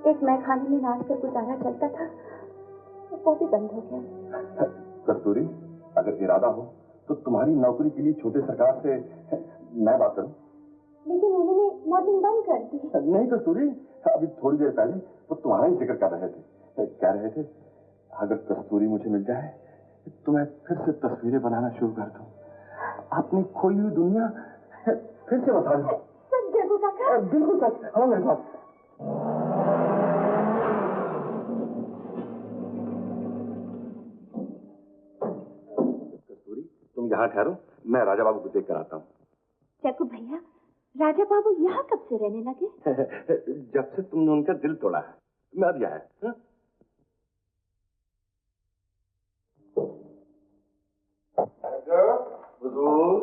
एक मैखाने में नाच कर गुजारा चलता था, वो भी बंद हो गया।
कस्तूरी, अगर इरादा हो तो तुम्हारी नौकरी के लिए छोटे सरकार से मैं बात करूं।
लेकिन उन्होंने मॉर्निंग बंद कर दी।
नहीं कस्तूरी, अभी थोड़ी देर पहले वो तुम्हारा ही जिक्र कर रहे थे। कह रहे थे अगर कस्तूरी मुझे मिल जाए तो मैं फिर से तस्वीरें बनाना शुरू कर दूं, अपनी खोई हुई दुनिया फिर से बता दूं।
सच जग्गू काका?
बिल्कुल सच। हाँ मेरे साथ। कस्तूरी, तुम यहाँ ठहरो, मैं राजा बाबू को देख कर आता हूँ।
जग्गू भैया, राजा बाबू यहाँ कब से रहने लगे?
जब से तुमने उनका दिल तोड़ा है, मैं अब यहाँ है। हुजूर,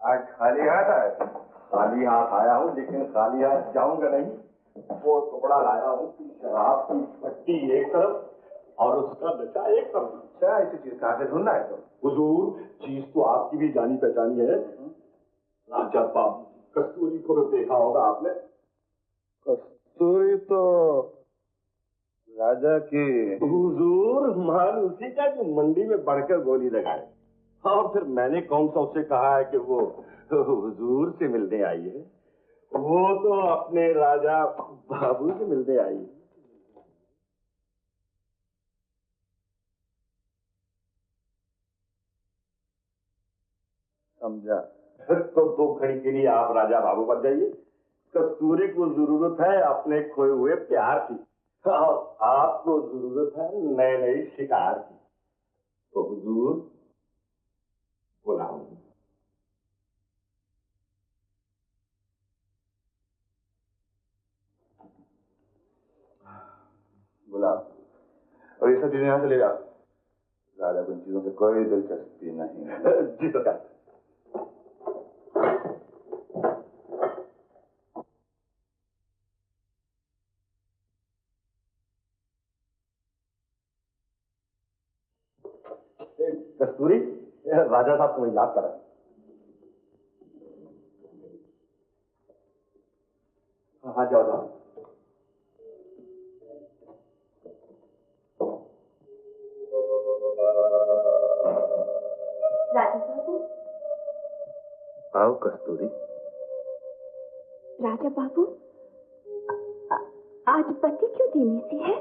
आज खाली हाथ आया? खाली हाथ आया हूँ, लेकिन खाली हाथ जाऊंगा नहीं। वो टुकड़ा लाया हूँ कि शराब की पट्टी एक तरफ और उसका नशा एक तरफ। अच्छा, ऐसी चीज कहाँ से ढूंढना है? तो हुजूर, चीज तो आपकी भी जानी पहचानी है। राजा बाबू कस्तूरी को तो देखा होगा आपने। कस्तूरी तो राजा की। हुजूर, माल उसी का जो मंडी में बढ़कर गोली लगाए, और फिर मैंने कौन सा उसे कहा है कि वो हुजूर से मिलने आई है। वो तो अपने राजा बाबू से मिलने आई है। समझा? फिर तो 2 घड़ी के लिए आप राजा बाबू बन जाइए। कस्तूरी को जरूरत है अपने खोए हुए प्यार की, और आपको जरूरत है नए नए शिकार की। तो हुजूर बुलाऊं? बुलाओ और ये सब चीजें यहाँ से ले जाओ। राजा को इन चीजों से कोई दिलचस्पी नहीं है।
जी सरकार। कस्तूरी, राजा साहब तुम्हें याद करा। हाँ जाओ जाओ।
राजा बाबू।
आओ कस्तूरी।
राजा बाबू, आज पति क्यों धीमी सी है?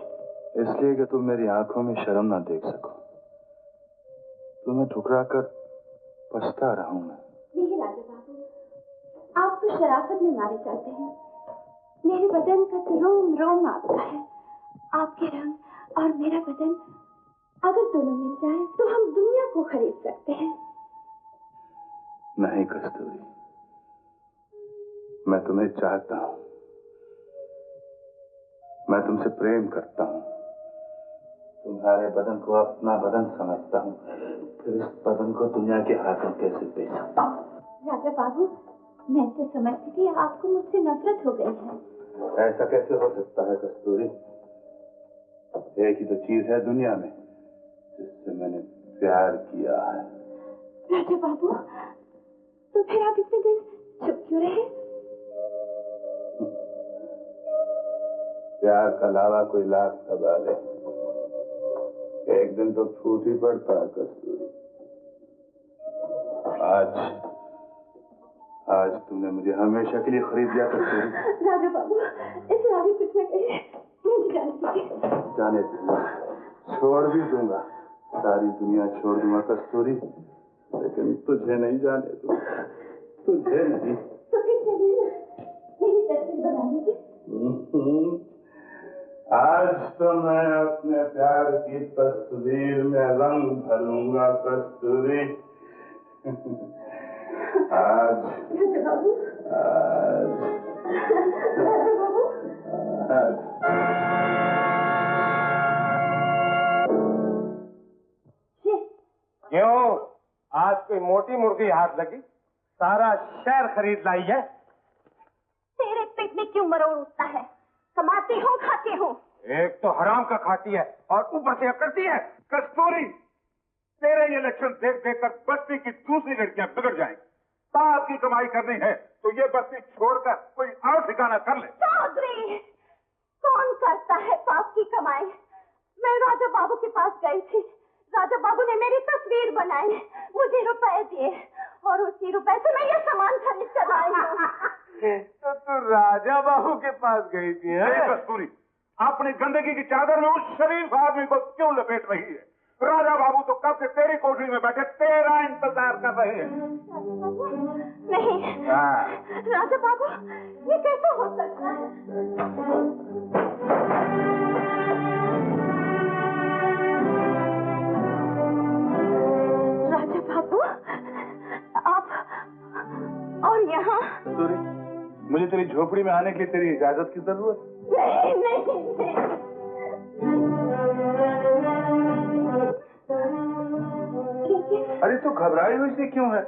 इसलिए कि तुम मेरी आंखों में शर्म ना देख सको। तुम्हें ठुकरा कर पछता रहा हूं मैं।
नहीं राजा बाबू, आप तो शराफत में मारे जाते हैं। मेरे बदन का तो रोम रोम आपका है। आपके रंग और मेरा बदन अगर दोनों मिल जाए तो हम दुनिया को खरीद सकते हैं।
नहीं कस्तूरी, मैं तुम्हें चाहता हूं। मैं तुमसे प्रेम करता हूं। तुम्हारे बदन को अपना बदन समझता हूं। फिर इस बदन को दुनिया के हाथों कैसे बेच सकता हूं?
राजा बाबू, मैं तो समझती थी आपको मुझसे नफरत हो गई है।
ऐसा कैसे हो सकता है कस्तूरी? एक ही तो चीज है दुनिया में जिससे मैंने प्यार किया है।
राजा बाबू, तो फिर आप इतने दिन चुप क्यों रहे?
प्यार का लावा कोई लाख दबा ले, एक दिन तो फूट ही पड़ता है कस्तूरी। आज तुमने मुझे हमेशा के लिए खरीद लिया कस्तूरी।
राजा बाबू, इससे आगे कुछ न कहिए, मुझे जाने दीजिए।
जाने दूंगा, छोड़ भी दूंगा, सारी दुनिया छोड़ दूंगा कस्तूरी, लेकिन तुझे नहीं जाने दूंगा। तुझे नहीं।
तो फिर चलिए मेरी तस्वीर बना लीजिए।
आज तो मैं अपने प्यार की तस्वीर में रंग भरूंगा कस्तूरी। आज
राजा बाबू, राजा बाबू,
क्यों आज कोई मोटी मुर्गी हाथ लगी? सारा शहर खरीद लाई है।
तेरे पेट में क्यों मरोड़ उठता है? कमाती हूँ, खाती हूँ।
एक तो हराम का खाती है और ऊपर से करती है। कस्तूरी, तेरे ये लक्षण देख देख कर बस्ती की दूसरी लड़कियां बिगड़ जाएंगी। बाप की कमाई करनी है तो ये बस्ती छोड़कर कोई और ठिकाना कर ले।
चौधरी, कौन करता है पाप की कमाई? मैं राजा बाबू के पास गई थी। राजा बाबू ने मेरी तस्वीर बनाई, मुझे रुपए दिए और उसी रुपए से मैं ये सामान खरीद कर लाई हूँ।
तो तू राजा बाबू के पास गई थी? कस्तूरी, अपनी गंदगी की चादर में उस शरीफ आदमी को क्यों लपेट रही है? राजा बाबू तो कब से तेरी कोठरी में बैठे तेरा इंतजार कर रहे हैं।
राजा बाबू, नहीं। राजा बाबू, ये कैसे हो सकता है? राजा बाबू, आप और यहाँ?
कस्तूरी, मुझे तेरी झोपड़ी में आने के लिए तेरी इजाजत की जरूरत?
नहीं नहीं नहीं।
अरे तू घबराई हुई सी क्यों है?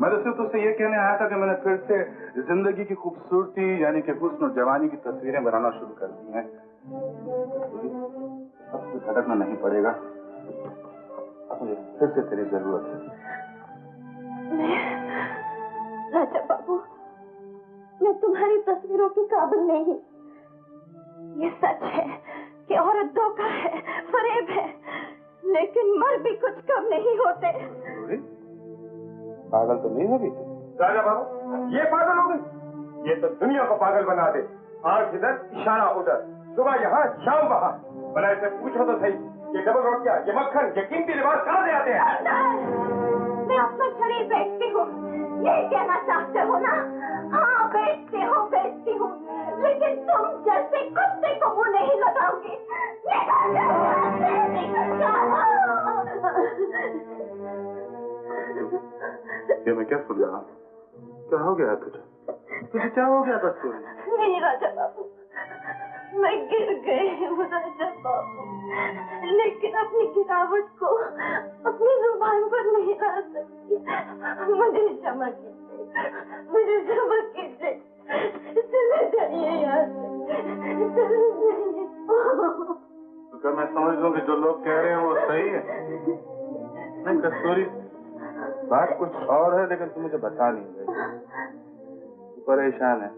मैं तो सिर्फ तुझसे ये कहने आया था कि मैंने फिर से जिंदगी की खूबसूरती यानी कि हुस्न और जवानी की तस्वीरें बनाना शुरू कर दी हैं। अब तो भटकना नहीं पड़ेगा। अब मुझे फिर से तेरी जरूरत है।
राजा बाबू, मैं तुम्हारी तस्वीरों के काबिल नहीं। ये सच है कि औरत धोखा है, फरेब है, लेकिन मर भी कुछ कम नहीं होते।
पागल तो नहीं होगी?
राजा बाबू, ये पागल हो गई? ये तो दुनिया को पागल बना दे। आंख इधर, इशारा उधर, सुबह यहाँ, शाम वहाँ। भला इसे पूछो तो सही, ये डबल रोटियां, ये मक्खन, ये कीमती लिबास कहाँ से आते हैं?
मैं अपना शरीर बेचती हूँ, यही कहना चाहते हो ना? हाँ, बेचती हूँ, लेकिन तुम जैसे कुत्ते को मुंह नहीं लगाओगे।
ये मैं क्या सुन रहा हूँ? क्या हो गया तुझे? क्या हो गया कस्तूरी?
नहीं राजा बाबू, मैं गिर गई राजा बाबू, लेकिन अपनी गिरावट को अपनी जुबान पर नहीं ला सकती। मुझे क्षमा कीजिए, मुझे क्षमा कीजिए। चले जाइए यहाँ से, चले जाइए।
तो क्या मैं समझ लूं कि जो लोग कह रहे हैं वो सही है? नहीं कस्तूरी, बात कुछ और है, लेकिन तू मुझे बता नहीं रही। तू परेशान है,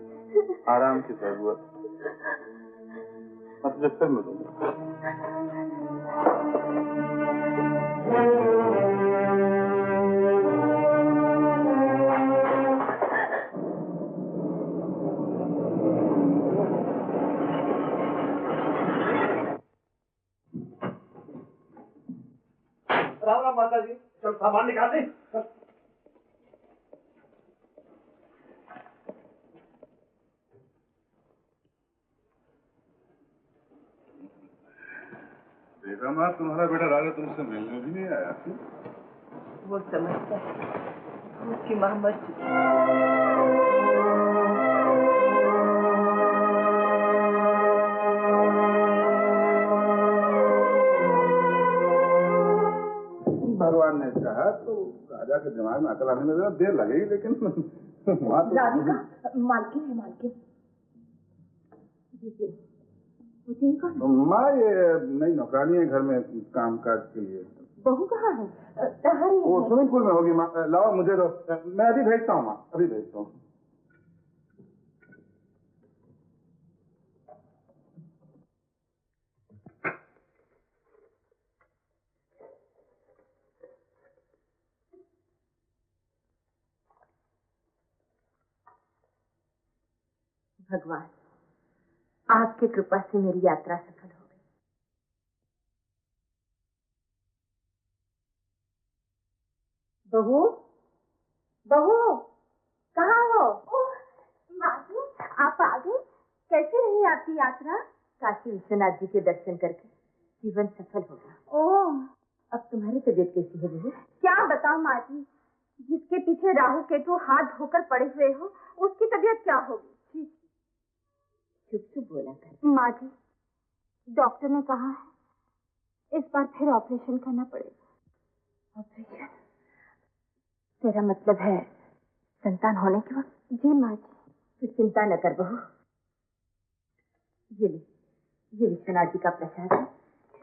आराम की जरूरत। मैं तुझे फिर मिलूंगा।
राम राम माता जी, चल सामान निकाल दे।
देखा माँ, तुम्हारा बेटा राजा तुमसे मिलने भी नहीं आया।
वो समझता है उसकी माँ मर चुकी है।
भगवान ने चाहा तो राजा के दिमाग में अकल आने में जरा देर लगेगी, लेकिन माँ तो
राधिका मालकिन है, मालकिन।
माँ ये नई नौकरानी है घर में काम काज के लिए।
बहू कहाँ है?
वो स्विमिंग पूल में होगी माँ। लाओ मुझे दो, मैं अभी भेजता हूँ माँ, अभी भेजता हूँ।
भगवान, आपकी कृपा से मेरी यात्रा सफल हो गई। बहू, बहू, कहाँ हो? माँ जी, आप आ गए? कैसी रही आपकी यात्रा? काशी विश्वनाथ जी के दर्शन करके जीवन सफल हो गया। ओह, अब तुम्हारी तबीयत कैसी है बहू? क्या बताओ माँ जी, जिसके पीछे राहु केतु हाथ धोकर पड़े हुए हो, उसकी तबीयत क्या होगी? चुप चुप बोला कर। माँ जी, डॉक्टर ने कहा है इस बार फिर ऑपरेशन करना पड़ेगा। ऑपरेशन? तेरा मतलब है संतान होने के वक्त? जी माँ जी। तू चिंता न कर बहू, ये ले, ये विश्वनाथ जी का प्रसाद है,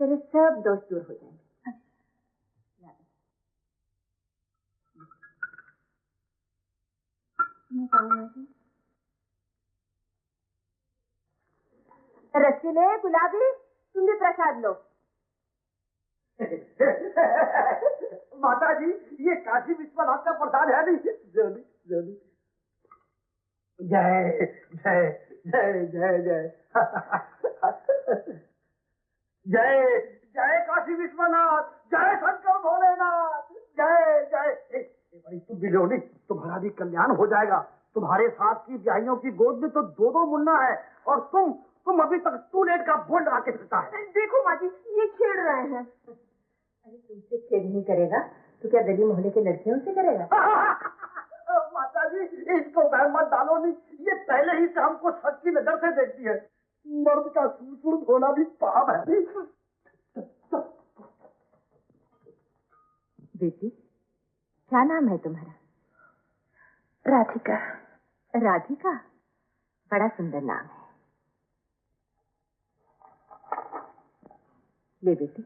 तेरे सब दोष दूर हो जाएंगे। रसीले, गुलाबी, तुम भी प्रसाद लो।
माता जी, ये काशी विश्वनाथ का प्रसाद है नहीं। जल्दी जल्दी। जय जय जय जय जय जय जय काशी विश्वनाथ, जय शंकर भोलेनाथ, जय जय। भाई तुम बिलोनी, तुम्हारा भी कल्याण हो जाएगा। तुम्हारे साथ की ब्याहियों की गोद में तो दो दो मुन्ना है, और तुम अभी तक टूलेट का बोल रहा के फिरता है।
देखो माँ जी, ये छेड़ रहे हैं। अरे तुमसे छेड़ नहीं करेगा तो क्या गली मोहल्ले के लड़कियों से करेगा?
माता जी, इसको वह मत डालो नहीं, ये पहले ही से हमको शक की नजर से देखती है। मर्द का सुर होना भी पाप है।
बेटी, क्या नाम है तुम्हारा? राधिका। राधिका, बड़ा सुंदर नाम है। ले बेटी,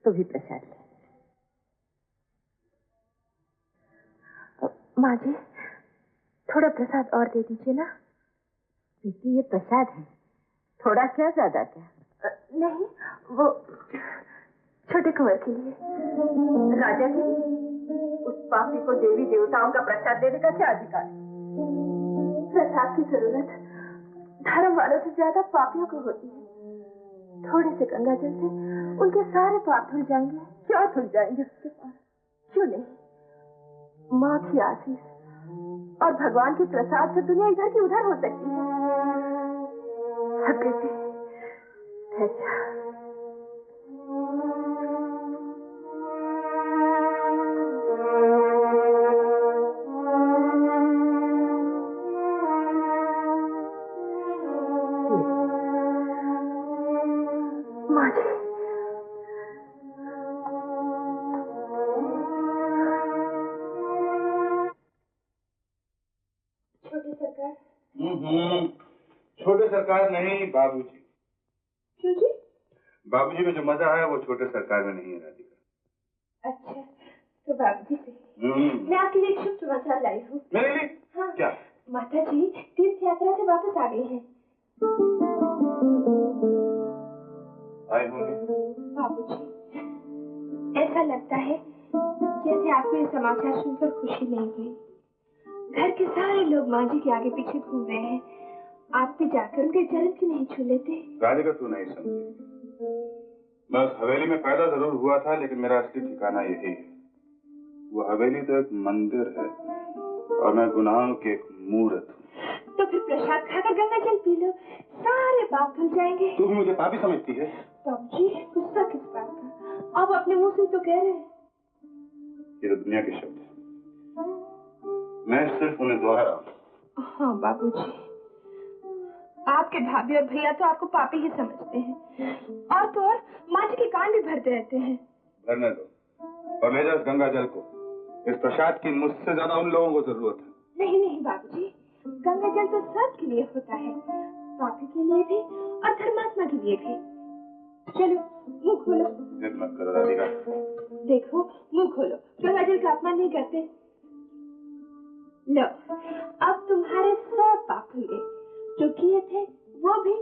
तू भी प्रसाद ले। माँ जी, थोड़ा प्रसाद और दे दीजिए ना। बेटी, ये प्रसाद है, थोड़ा क्या ज्यादा क्या? नहीं, वो छोटे कुंवर के लिए। राजा के लिए? उस पापी को देवी देवताओं का प्रसाद देने का क्या अधिकार है? प्रसाद की जरूरत धर्म वालों से ज्यादा पापियों को होती है। थोड़े से गंगा जल से उनके सारे पाप धुल जाएंगे। क्या धुल जाएंगे उसके पास? क्यों नहीं, माँ की आशीष और भगवान के प्रसाद से दुनिया इधर की उधर हो सकती है। बेटी, अच्छा।
छोटे सरकार नहीं, बाबूजी।
क्यों जी?
बाबूजी में जो मजा है वो छोटे सरकार में नहीं है राधिका।
अच्छा, तो बाबूजी से मैं आपके लिए एक शुभ समाचार लाई हूँ।
मेरे लिए?
हाँ।
क्या?
माता जी तीर्थ यात्रा से वापस आ गए हैं।
आए होंगे।
बाबूजी, ऐसा लगता है जैसे आपको ये समाचार सुनकर खुशी नहीं हुई। घर के सारे लोग माँ जी के आगे पीछे घूम रहे हैं। आप भी जाकर उनके चरण क्यों नहीं छू लेते?
राधिका तू नहीं समझी। मैं उस हवेली में पैदा जरूर हुआ था, लेकिन मेरा असली ठिकाना यही है। वो हवेली तो एक मंदिर है और मैं गुनाहों की एक मूर्त हूँ।
तो फिर प्रसाद खाकर गंगा जल पी लो, सारे पाप धुल जाएंगे।
तू भी मुझे पापी समझती है?
बाबूजी, गुस्सा किस बात का? आप अपने मुंह से तो कह रहे हैं।
ये तो दुनिया के शब्द है, मैं सिर्फ उन्हें दोहरा रहा हूँ।
हाँ बाबूजी, आपके भाभी और भैया तो आपको पापी ही समझते हैं, और तो और माँ जी के कान भी भरते रहते हैं।
भरने दो और ले जाओ इस गंगा जल को। इस प्रसाद की मुझसे ज्यादा उन लोगों को जरूरत है।
नहीं नहीं बाबूजी, गंगा जल तो सबके लिए होता है, पापी के लिए भी और धर्मात्मा के लिए भी। चलो मुंह खोलो।
जिद मत करो राधिका।
देखो मुंह खोलो, गंगा जल का अपमान नहीं करते। लो, अब तुम्हारे सब पाप धुल गए, जो किए थे वो भी,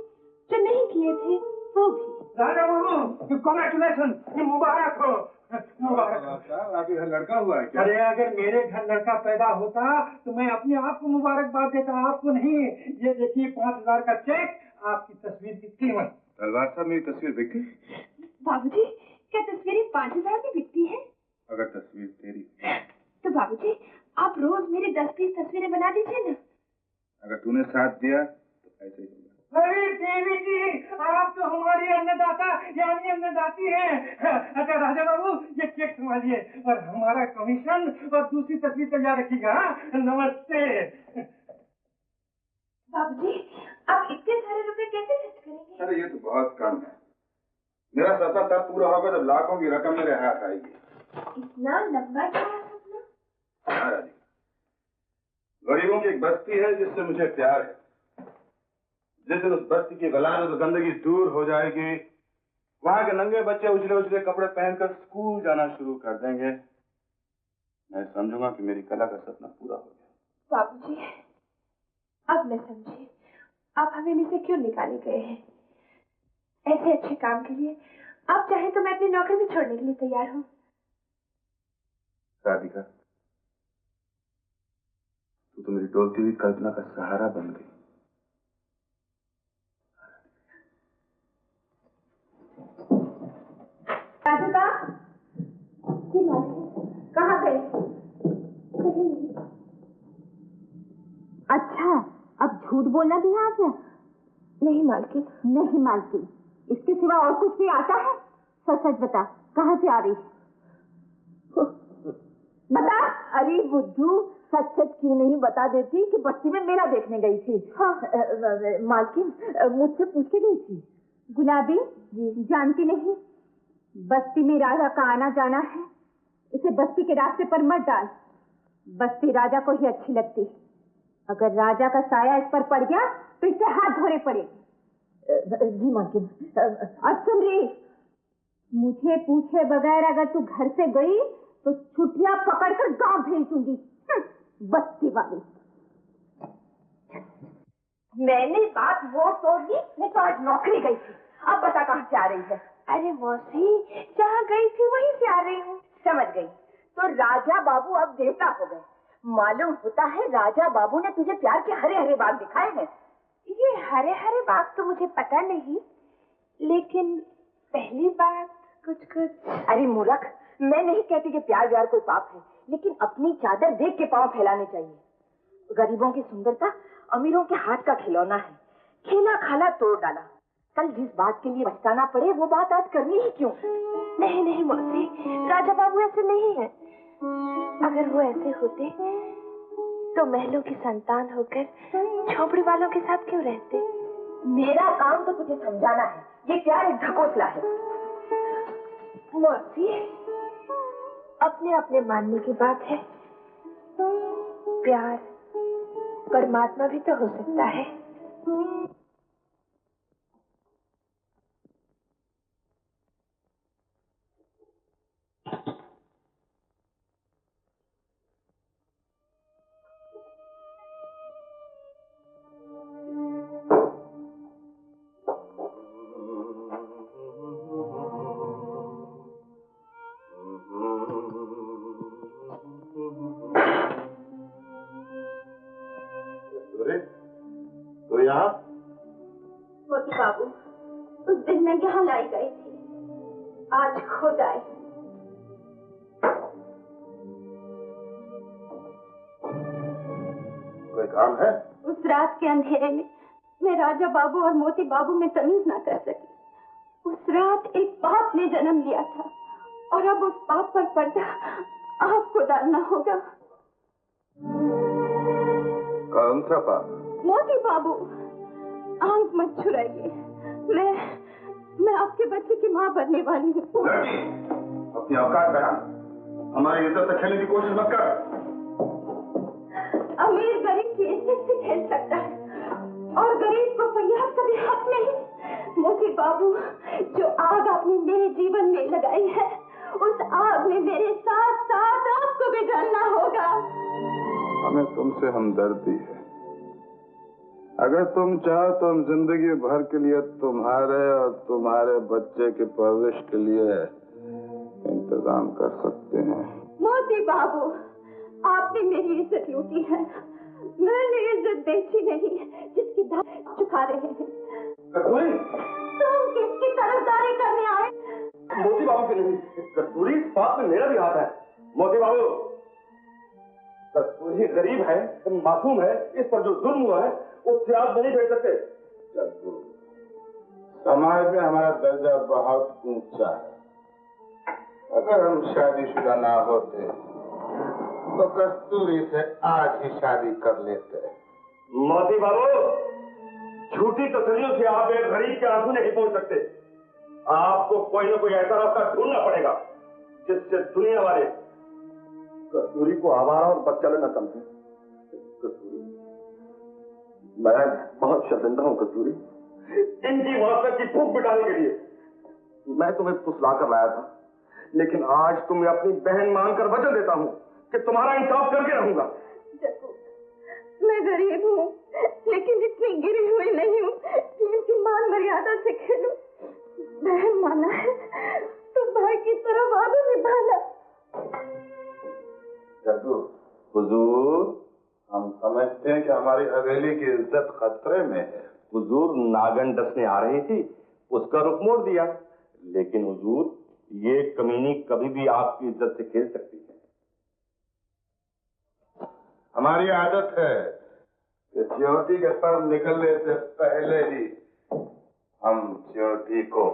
जो नहीं किए थे वो भी।
राजा बाबू, कांग्रेचुलेशन, मुबारक हो।
आपके घर लड़का हुआ है क्या?
अरे अगर मेरे घर लड़का पैदा होता तो मैं अपने आप को मुबारकबाद देता, आपको नहीं। ये देखिए 5,000 का चेक, आपकी तस्वीर की कीमत।
तलवार साहब मेरी तस्वीर बिकती?
बाबूजी, क्या तस्वीरें 5,000 की बिकती है?
अगर तस्वीर तेरी
तो बाबूजी, आप रोज मेरी 10-20 तस्वीरें बना दीजिए ना।
अगर तूने साथ दिया तो ऐसे ही होगा।
अरे देवी जी, आप तो हमारी अन्नदाता यानी अन्नदाती हैं। अच्छा राजा बाबू, ये चेक संभालिए और हमारा कमीशन और दूसरी तस्वीर तैयार रखिएगा। नमस्ते।
बाबूजी, आप इतने सारे रुपए कैसे खर्च करेंगे?
अरे ये तो बहुत कम है। मेरा सपना तब पूरा होगा जब लाखों की रकम मेरे हाथ आएगी।
इतना लंबा चौड़ा सपना?
गरीबों की एक बस्ती है जिससे मुझे प्यार है। जिस दिन उस बस्ती की गलान और गंदगी दूर हो जाएगी, वहां के नंगे बच्चे उजले उजले कपड़े पहनकर स्कूल जाना शुरू कर देंगे। मैं समझूंगा कि मेरी कला का सपना पूरा हो गया।
बाबूजी, अब मैं समझी आप हवेली से क्यों निकाले गए हैं। ऐसे अच्छे काम के लिए आप चाहे तो मैं अपनी नौकरी भी छोड़ने के लिए तैयार हूँ।
राधिका, तू तो मेरी डोलती हुई कल्पना का सहारा बन गई।
राधिका, जी मालकिन, कहाँ गए? कहीं नहीं।
अच्छा, अब झूठ बोलना भी आ गया?
नहीं मालकिन।
नहीं मालकिन, इसके सिवा और कुछ भी आता है? सच सच बता, कहाँ से आ रही? बता। अरे बुद्धू, सच सच क्यों नहीं बता देती कि बस्ती में मेला देखने गई थी? हाँ मालकिन, मुझसे पूछ के गई थी। गुलाबी जी, जानती नहीं, बस्ती में राजा का आना जाना है, इसे बस्ती के रास्ते पर मत डाल। बस्ती राजा को ही अच्छी लगती, अगर राजा का साया इस पर पड़ गया तो इसे हाथ धोने पड़ेंगे। जी मालकिन। और सुन रही, मुझे पूछे बगैर अगर तू घर से गई तो छुट्टियां पकड़कर गांव भेज दूंगी। बस्ती वाली। मैंने बात मोड़ तोड़ दी, मैं तो आज नौकरी गई थी। अब बता कहाँ से आ रही है?
अरे मौसी, जहाँ गई थी वहीं से आ रही हूँ।
समझ गई। तो राजा बाबू अब देवता हो गए। मालूम होता है राजा बाबू ने तुझे प्यार के हरे हरे बाग दिखाए हैं।
ये हरे हरे बाग तो मुझे पता नहीं, लेकिन पहली बात कुछ।
अरे मूर्ख, मैं नहीं कहती कि प्यार व्यार कोई पाप है, लेकिन अपनी चादर देख के पांव फैलाने चाहिए। गरीबों की सुंदरता अमीरों के हाथ का खिलौना है, खेला खाला तोड़ डाला। कल जिस बात के लिए पछताना पड़े वो बात आज करनी ही क्यों?
नहीं नहीं मौसी, राजा बाबू ऐसे नहीं है। अगर वो ऐसे होते तो महलों की संतान होकर झोपड़ी वालों के साथ क्यों रहते?
मेरा काम तो तुझे समझाना है, ये प्यार एक ढकोसला है।
मौसी, अपने अपने मानने की बात है। प्यार परमात्मा भी तो हो सकता है।
तो यहाँ
मोती बाबू, उस दिन मैं यहाँ लाई गई थी, आज खुद आई।
कोई काम है?
उस रात के अंधेरे में मैं राजा बाबू और मोती बाबू में तमीज ना कर सकी। उस रात एक पाप ने जन्म लिया था और अब उस पाप पर पर्दा आपको डालना होगा।
कौन सा पाप?
मोती बाबू, आंख मत छुड़ाइए। मैं आपके बच्चे की माँ बनने वाली हूँ।
अपनी औकात बढ़ा, हमारी इज्जत से खेलने की कोशिश मत कर।
अमीर गरीब की इज्जत से खेल सकता है और गरीब को फरियाद का भी हक नहीं। मोती बाबू, जो आग आपने मेरे जीवन में लगाई है, उस आग में मेरे साथ साथ आपको भी जलना होगा।
हमें तुमसे हमदर्दी है। अगर तुम चाहो तो हम जिंदगी भर के लिए तुम्हारे और तुम्हारे बच्चे के परवरिश के लिए इंतजाम कर सकते हैं।
मोती बाबू, आपने मेरी इज्जत लूटी है, मैंने इज्जत बेची नहीं, जिसकी दाम चुका रहे हैं।
कस्तूरी,
तुम किसकी तरफदारी करने आए?
मोती बाबू की नहीं, कस्तूरी, इस बात में मेरा भी हाथ है। मोती बाबू, कस्तूरी गरीब है, मासूम है, इस पर जो जुल्म हुआ है उससे आप नहीं भेज सकते। समाज में हमारा दर्जा बहुत ऊंचा है। अगर हम शादीशुदा ना होते तो कस्तूरी से आज ही शादी कर लेते। मोती बाबू, झूठी तसल्लियों से आप एक गरीब के आंसू नहीं पहुंच सकते। आपको कोई ना कोई ऐसा रास्ता ढूंढना पड़ेगा जिससे दुनिया वाले कस्तूरी को आवारा और बच्चा लेना समझे। कस्तूरी, मैं बहुत शर्मिंदा हूं कस्तूरी, इनकी वास्तव की भूख मिटाने के लिए मैं तुम्हें फुसला कर लाया था, लेकिन आज तुम्हें अपनी बहन मानकर वचन देता हूं कि तुम्हारा इंसाफ करके रहूंगा।
मैं गरीब हूँ, लेकिन इतनी गिरी हुई नहीं हूँ कि इनकी मान मर्यादा से खेलूं। बहन माना है तो भाई की तरफ आगे निभाना।
जग्गू, हुजूर, हम समझते हैं कि हमारी हवेली की इज्जत खतरे में है। हुजूर, नागन डसने आ रही थी, उसका रुख मोड़ दिया, लेकिन हुजूर, ये कमीनी कभी भी आपकी इज्जत से खेल सकती है। हमारी आदत है कि च्योटी के पर निकलने से पहले ही हम च्योटी को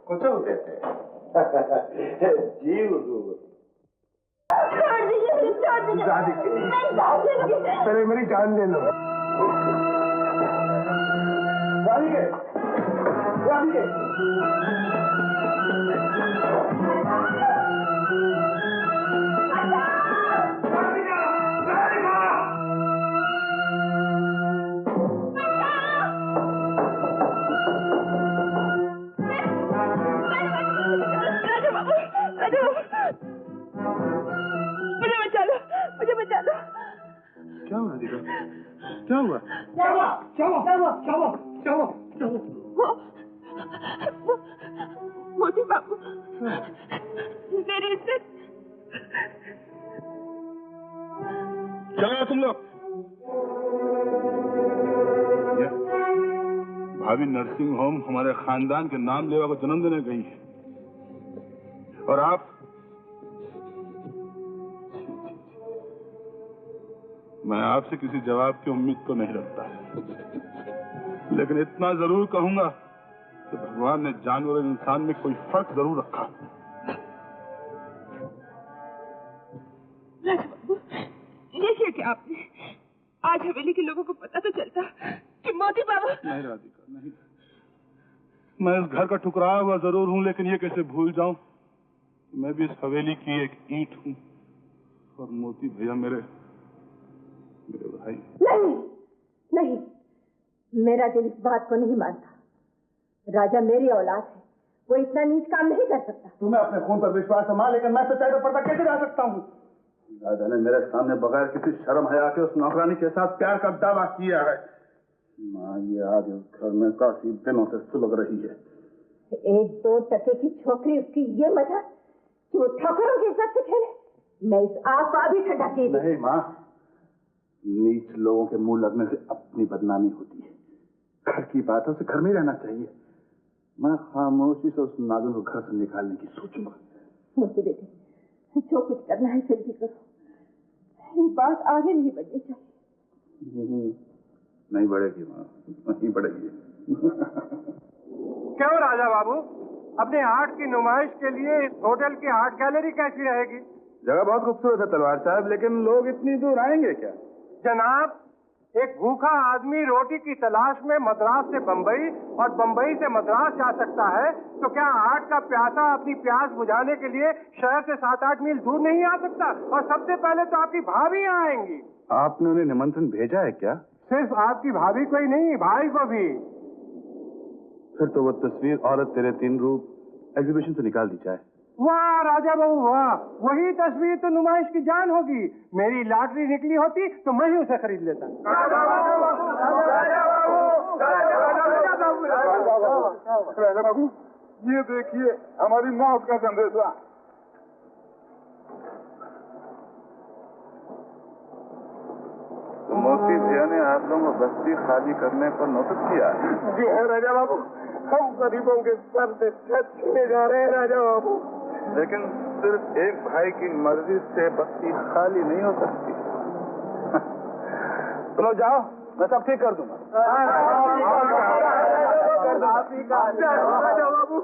कुचल देते हैं। जी हुजूर। पहले मेरी जान ले लो।
मुझे बचा लो।
क्या हुआ दीदा? क्या हुआ?
मोती बाबू, मेरी इज्जत।
चलो तुम लोग। भाभी नर्सिंग होम हमारे खानदान के नाम लेवा को जन्म देने गई है और आप मैं आपसे किसी जवाब की उम्मीद तो नहीं रखता, लेकिन इतना जरूर कहूंगा कि भगवान ने जानवर और इंसान में कोई फर्क जरूर रखा।
ये क्या आपने? आज हवेली के लोगों को पता तो चलता कि मोती बाबू।
नहीं राधिका, नहीं। मैं इस घर का ठुकराया हुआ जरूर हूं, लेकिन ये कैसे भूल जाऊं मैं भी इस हवेली की एक ईंट हूं और मोती भैया मेरे भाई।
नहीं नहीं, मेरा दिल इस बात को नहीं मानता। राजा मेरी औलाद है, वो इतना नीच काम नहीं कर सकता।
तुम्हें अपने खून पर विश्वास है माँ, लेकिन मैं सच्चाई पर पर्दा कैसे ला सकता हूँ? राजा ने मेरे सामने बगैर किसी शर्म हया के उस नौकरानी के साथ प्यार का दावा किया है। माँ, ये आज उस घर में काफी दिनों से सुलग रही है।
1-2 टके की छोकरी, उसकी ये वजह कि वो ठाकुरों की इज्जत से खेले। मैं इस आग को अभी ठंडा की
नहीं माँ, नीच लोगों के मुंह लगने से अपनी बदनामी होती है। घर की बात है, उसे घर में ही रहना चाहिए। मैं खामोशी से उस नागिन को घर से निकालने की सोचूंगा।
मुझे बेटे, जो कुछ करना है जल्दी करो, ये बात आगे नहीं बढ़नी चाहिए।
नहीं बढ़ेगी माँ, नहीं बढ़ेगी।
क्यों राजा बाबू, अपने आर्ट की नुमाइश के लिए इस होटल की आर्ट गैलरी कैसी रहेगी?
जगह बहुत खूबसूरत है तलवार साहब, लेकिन लोग इतनी दूर आएंगे क्या?
जनाब, एक भूखा आदमी रोटी की तलाश में मद्रास से बंबई और बंबई से मद्रास जा सकता है, तो क्या आर्ट का प्यासा अपनी प्यास बुझाने के लिए शहर से 7-8 मील दूर नहीं आ सकता? और सबसे पहले तो आपकी भाभी आएंगी।
आपने उन्हें निमंत्रण भेजा है क्या?
सिर्फ आपकी भाभी को ही नहीं, भाई को भी।
फिर तो वो तस्वीर औरत तेरे 3 रूप एग्जीबिशन से निकाल दी जाए।
वाह राजा बाबू वाह, वही तस्वीर तो नुमाइश की जान होगी। मेरी लॉटरी निकली होती तो मैं ही उसे खरीद लेता।
राजा बाबू, ये देखिए हमारी मौत का संदेशा। मोती भैया ने आप लोगों को बस्ती खाली करने पर नोटिस किया है?
जी है राजा बाबू, हम गरीबों के सर से छत छीने जा रहे हैं राजा बाबू।
लेकिन सिर्फ एक भाई की मर्जी से बस्ती खाली नहीं हो सकती। चलो जाओ, मैं सब ठीक कर दूंगा। राजा बाबू,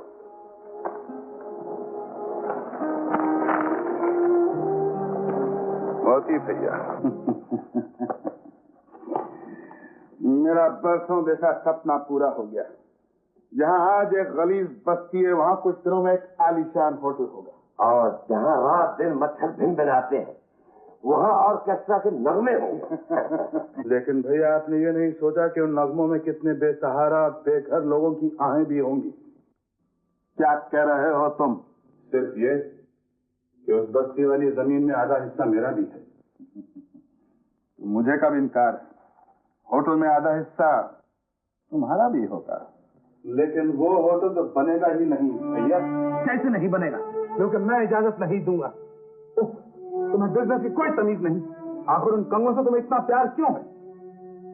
मोती भैया, मेरा बरसों देखा सपना पूरा हो गया। जहाँ आज एक गलीज बस्ती है, वहाँ कुछ दिनों में एक आलीशान होटल होगा।
और जहाँ रात दिन मच्छर भिन भिनाते हैं, वहाँ ऑर्केस्ट्रा के नगमे होंगे।
लेकिन भैया, आपने ये नहीं सोचा कि उन नगमों में कितने बेसहारा बेघर लोगों की आहें भी होंगी। क्या कह रहे हो तुम? सिर्फ ये कि उस बस्ती वाली जमीन में आधा हिस्सा मेरा भी है। मुझे कब इनकार है? होटल में आधा हिस्सा तुम्हारा भी होगा। लेकिन वो होटल तो बनेगा ही नहीं भैया।
कैसे नहीं बनेगा? क्योंकि मैं इजाजत नहीं दूंगा। तुम्हें बिजनेस की कोई तमीज नहीं। आखिर उन कंगों से तुम्हें इतना प्यार क्यों है?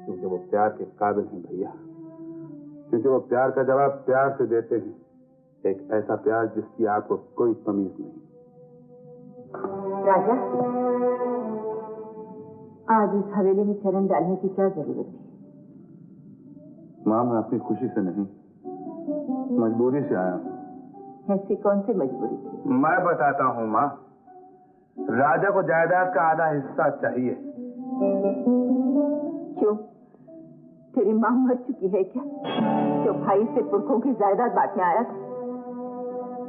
क्योंकि वो प्यार के काबिल हैं भैया। क्योंकि वो प्यार का जवाब प्यार से देते हैं। एक ऐसा प्यार जिसकी आपको कोई तमीज नहीं।
राजा, आज इस हवेली में चरण डालने की क्या जरूरत थी?
माँ, मैं अपनी खुशी से नहीं, मजबूरी से आया हूँ।
ऐसी कौन सी मजबूरी थी?
मैं बताता हूँ माँ। राजा को जायदाद का आधा हिस्सा चाहिए।
क्यों? तेरी माँ मर चुकी है क्या, जो भाई से पुरखों की जायदाद बांटने आया था?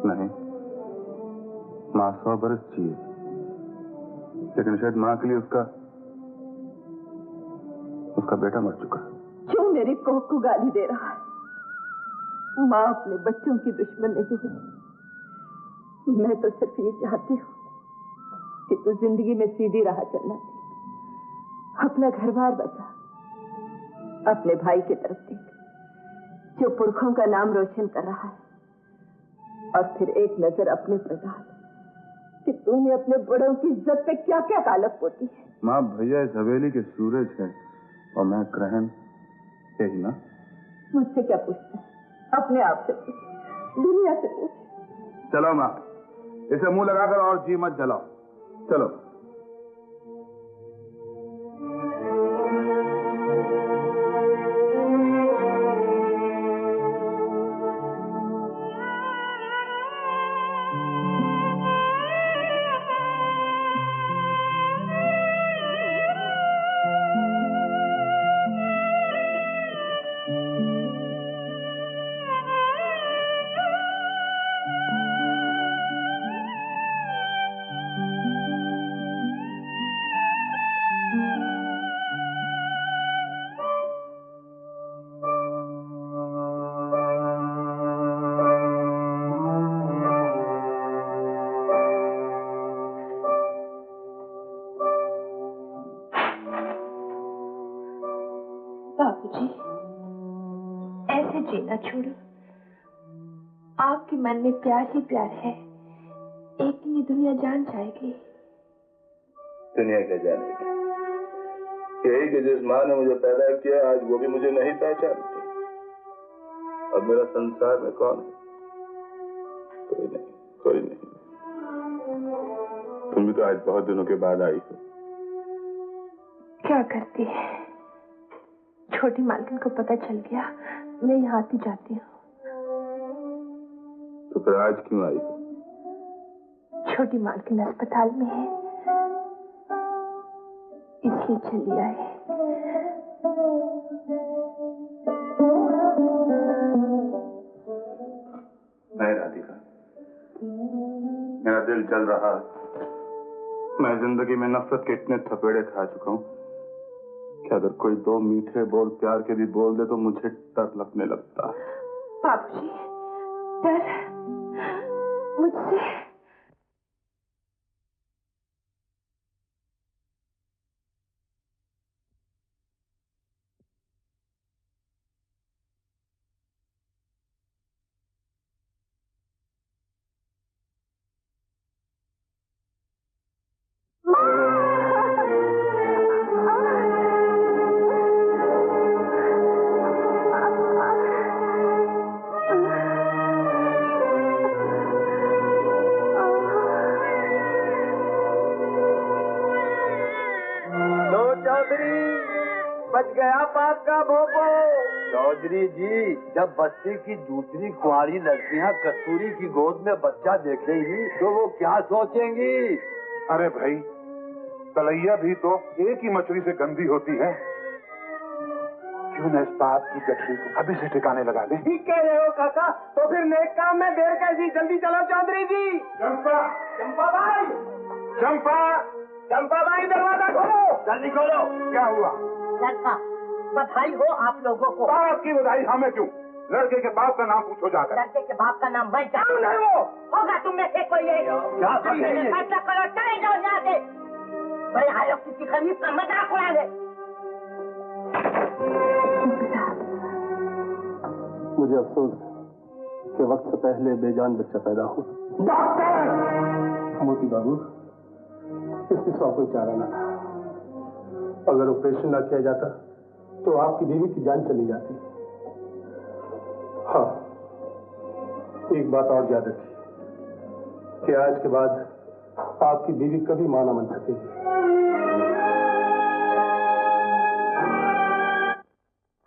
नहीं, माँ 100 बरस जिए, लेकिन शायद माँ के लिए उसका बेटा मर चुका।
क्यों मेरी कोख को गाली दे रहा है? माँ अपने बच्चों की दुश्मन नहीं होती। मैं तो सिर्फ ये चाहती हूँ कि तू जिंदगी में सीधी राह चलना सीख, अपना घर बार बचा, अपने भाई की तरफ देख, जो पुरखों का नाम रोशन कर रहा है, और फिर एक नजर अपने पर डाल कि तूने अपने बड़ों की इज्जत पे क्या क्या कालक पोती है।
माँ, भैया इस हवेली के सूरज है और मैं ग्रहण, यही ना?
मुझसे क्या पूछता है? अपने आप से पूछ, दुनिया से पूछ।
चलो माँ, इसे मुंह लगाकर और जी मत जलाओ। चलो।
बाबूजी, ऐसे जीना छोड़ो। आपके मन में प्यार ही प्यार है। एक दिन ये दुनिया जान जाएगी।
दुनिया क्या जानेगी? यही कि जिस माँ ने मुझे पैदा किया, आज वो भी मुझे नहीं पहचानती। अब मेरा संसार में कौन है? कोई नहीं, कोई नहीं। तुम भी तो आज बहुत दिनों के बाद आई हो।
क्या करती है? छोटी मालकिन को पता चल गया, मैं यहाँ आती जाती हूँ।
तो फिर आज क्यों आई हो?
छोटी मालकिन अस्पताल में है, इसलिए चली आई।
नहीं राधिका, मेरा दिल जल रहा है। मैं जिंदगी में नफरत के इतने थपेड़े खा चुका हूँ कि अगर कोई दो मीठे बोल प्यार के भी बोल दे तो मुझे डर लगने लगता है।
बाबूजी, डर मुझसे?
बच गया बात का भोपो। चौधरी जी, जब बस्ती की दूसरी कुंवारी लड़कियां कस्तूरी की गोद में बच्चा देखेंगी तो वो क्या सोचेंगी?
अरे भाई, तलैया भी तो एक ही मछली से गंदी होती है। क्यों न इस बात की गठरी को अभी से ठिकाने लगा दें?
ठीक कह रहे हो काका। तो फिर नेक काम में देर कैसी? जल्दी चलो चौधरी जी।
चंपा,
चंपा भाई,
चंपा,
चंपा भाई, दरवाजा खोलो।
जल्दी खोलो।
क्या हुआ?
लड़का, बधाई हो आप लोगों को।
बाप की बधाई हमें क्यों? लड़के के बाप का नाम पूछो जाकर।
लड़के के बाप का नाम मैं जानूं।
नहीं वो
होगा तुम में से कोई एक।
क्या सोचेंगे?
फैसला करो, चले जाओ यहाँ से। बड़े आयोग किसी खलीफ का मजाक उड़ाने।
मुझे अफसोस कि वक्त से पहले बेजान बच्चा पैदा हुआ।
डॉक्टर!
मोती बाबू, इसके सिवा कोई चारा न था। अगर ऑपरेशन ना किया जाता तो आपकी बीवी की जान चली जाती। हाँ, एक बात और याद रखिए कि आज के बाद आपकी बीवी कभी मां न बन सकेगी।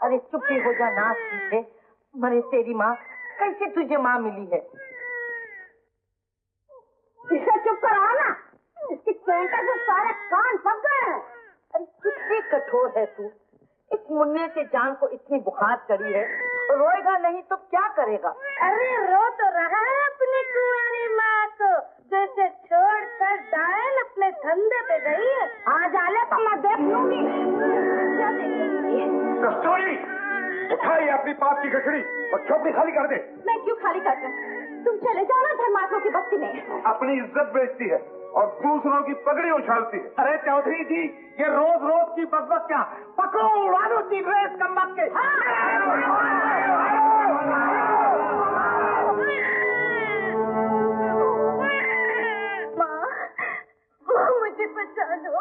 अरे चुप ही हो जा ना सीखे। मरे तेरी माँ, कैसे तुझे माँ मिली है? इसे चुप कराओ ना, इसकी चोट से सारे कान पक गए हैं। अरे कितनी कठोर है तू। इस मुन्ने के जान को इतनी बुखार चढ़ी है, रोएगा नहीं तो क्या करेगा? अरे रो तो रहा है अपनी कुंवारी माँ को, जैसे छोड़कर डायल अपने धंधे पे गई है। आ जाले तो मैं देख लूंगी। क्या देखेंगी?
कस्तूरी, उठाइए अपनी पाप की गठरी और झोपड़ी खाली कर दे।
मैं क्यों खाली कर दूं? तुम चले जाओ ना धर्मात्मा की बस्ती में।
अपनी इज्जत बेचती है और दूसरों की पगड़ी उछालती है।
अरे चौधरी जी, ये रोज रोज की बकबक क्या? पकड़ो, उड़ा दो तीन रेस कम्बक के।
माँ, मुझे बचा लो।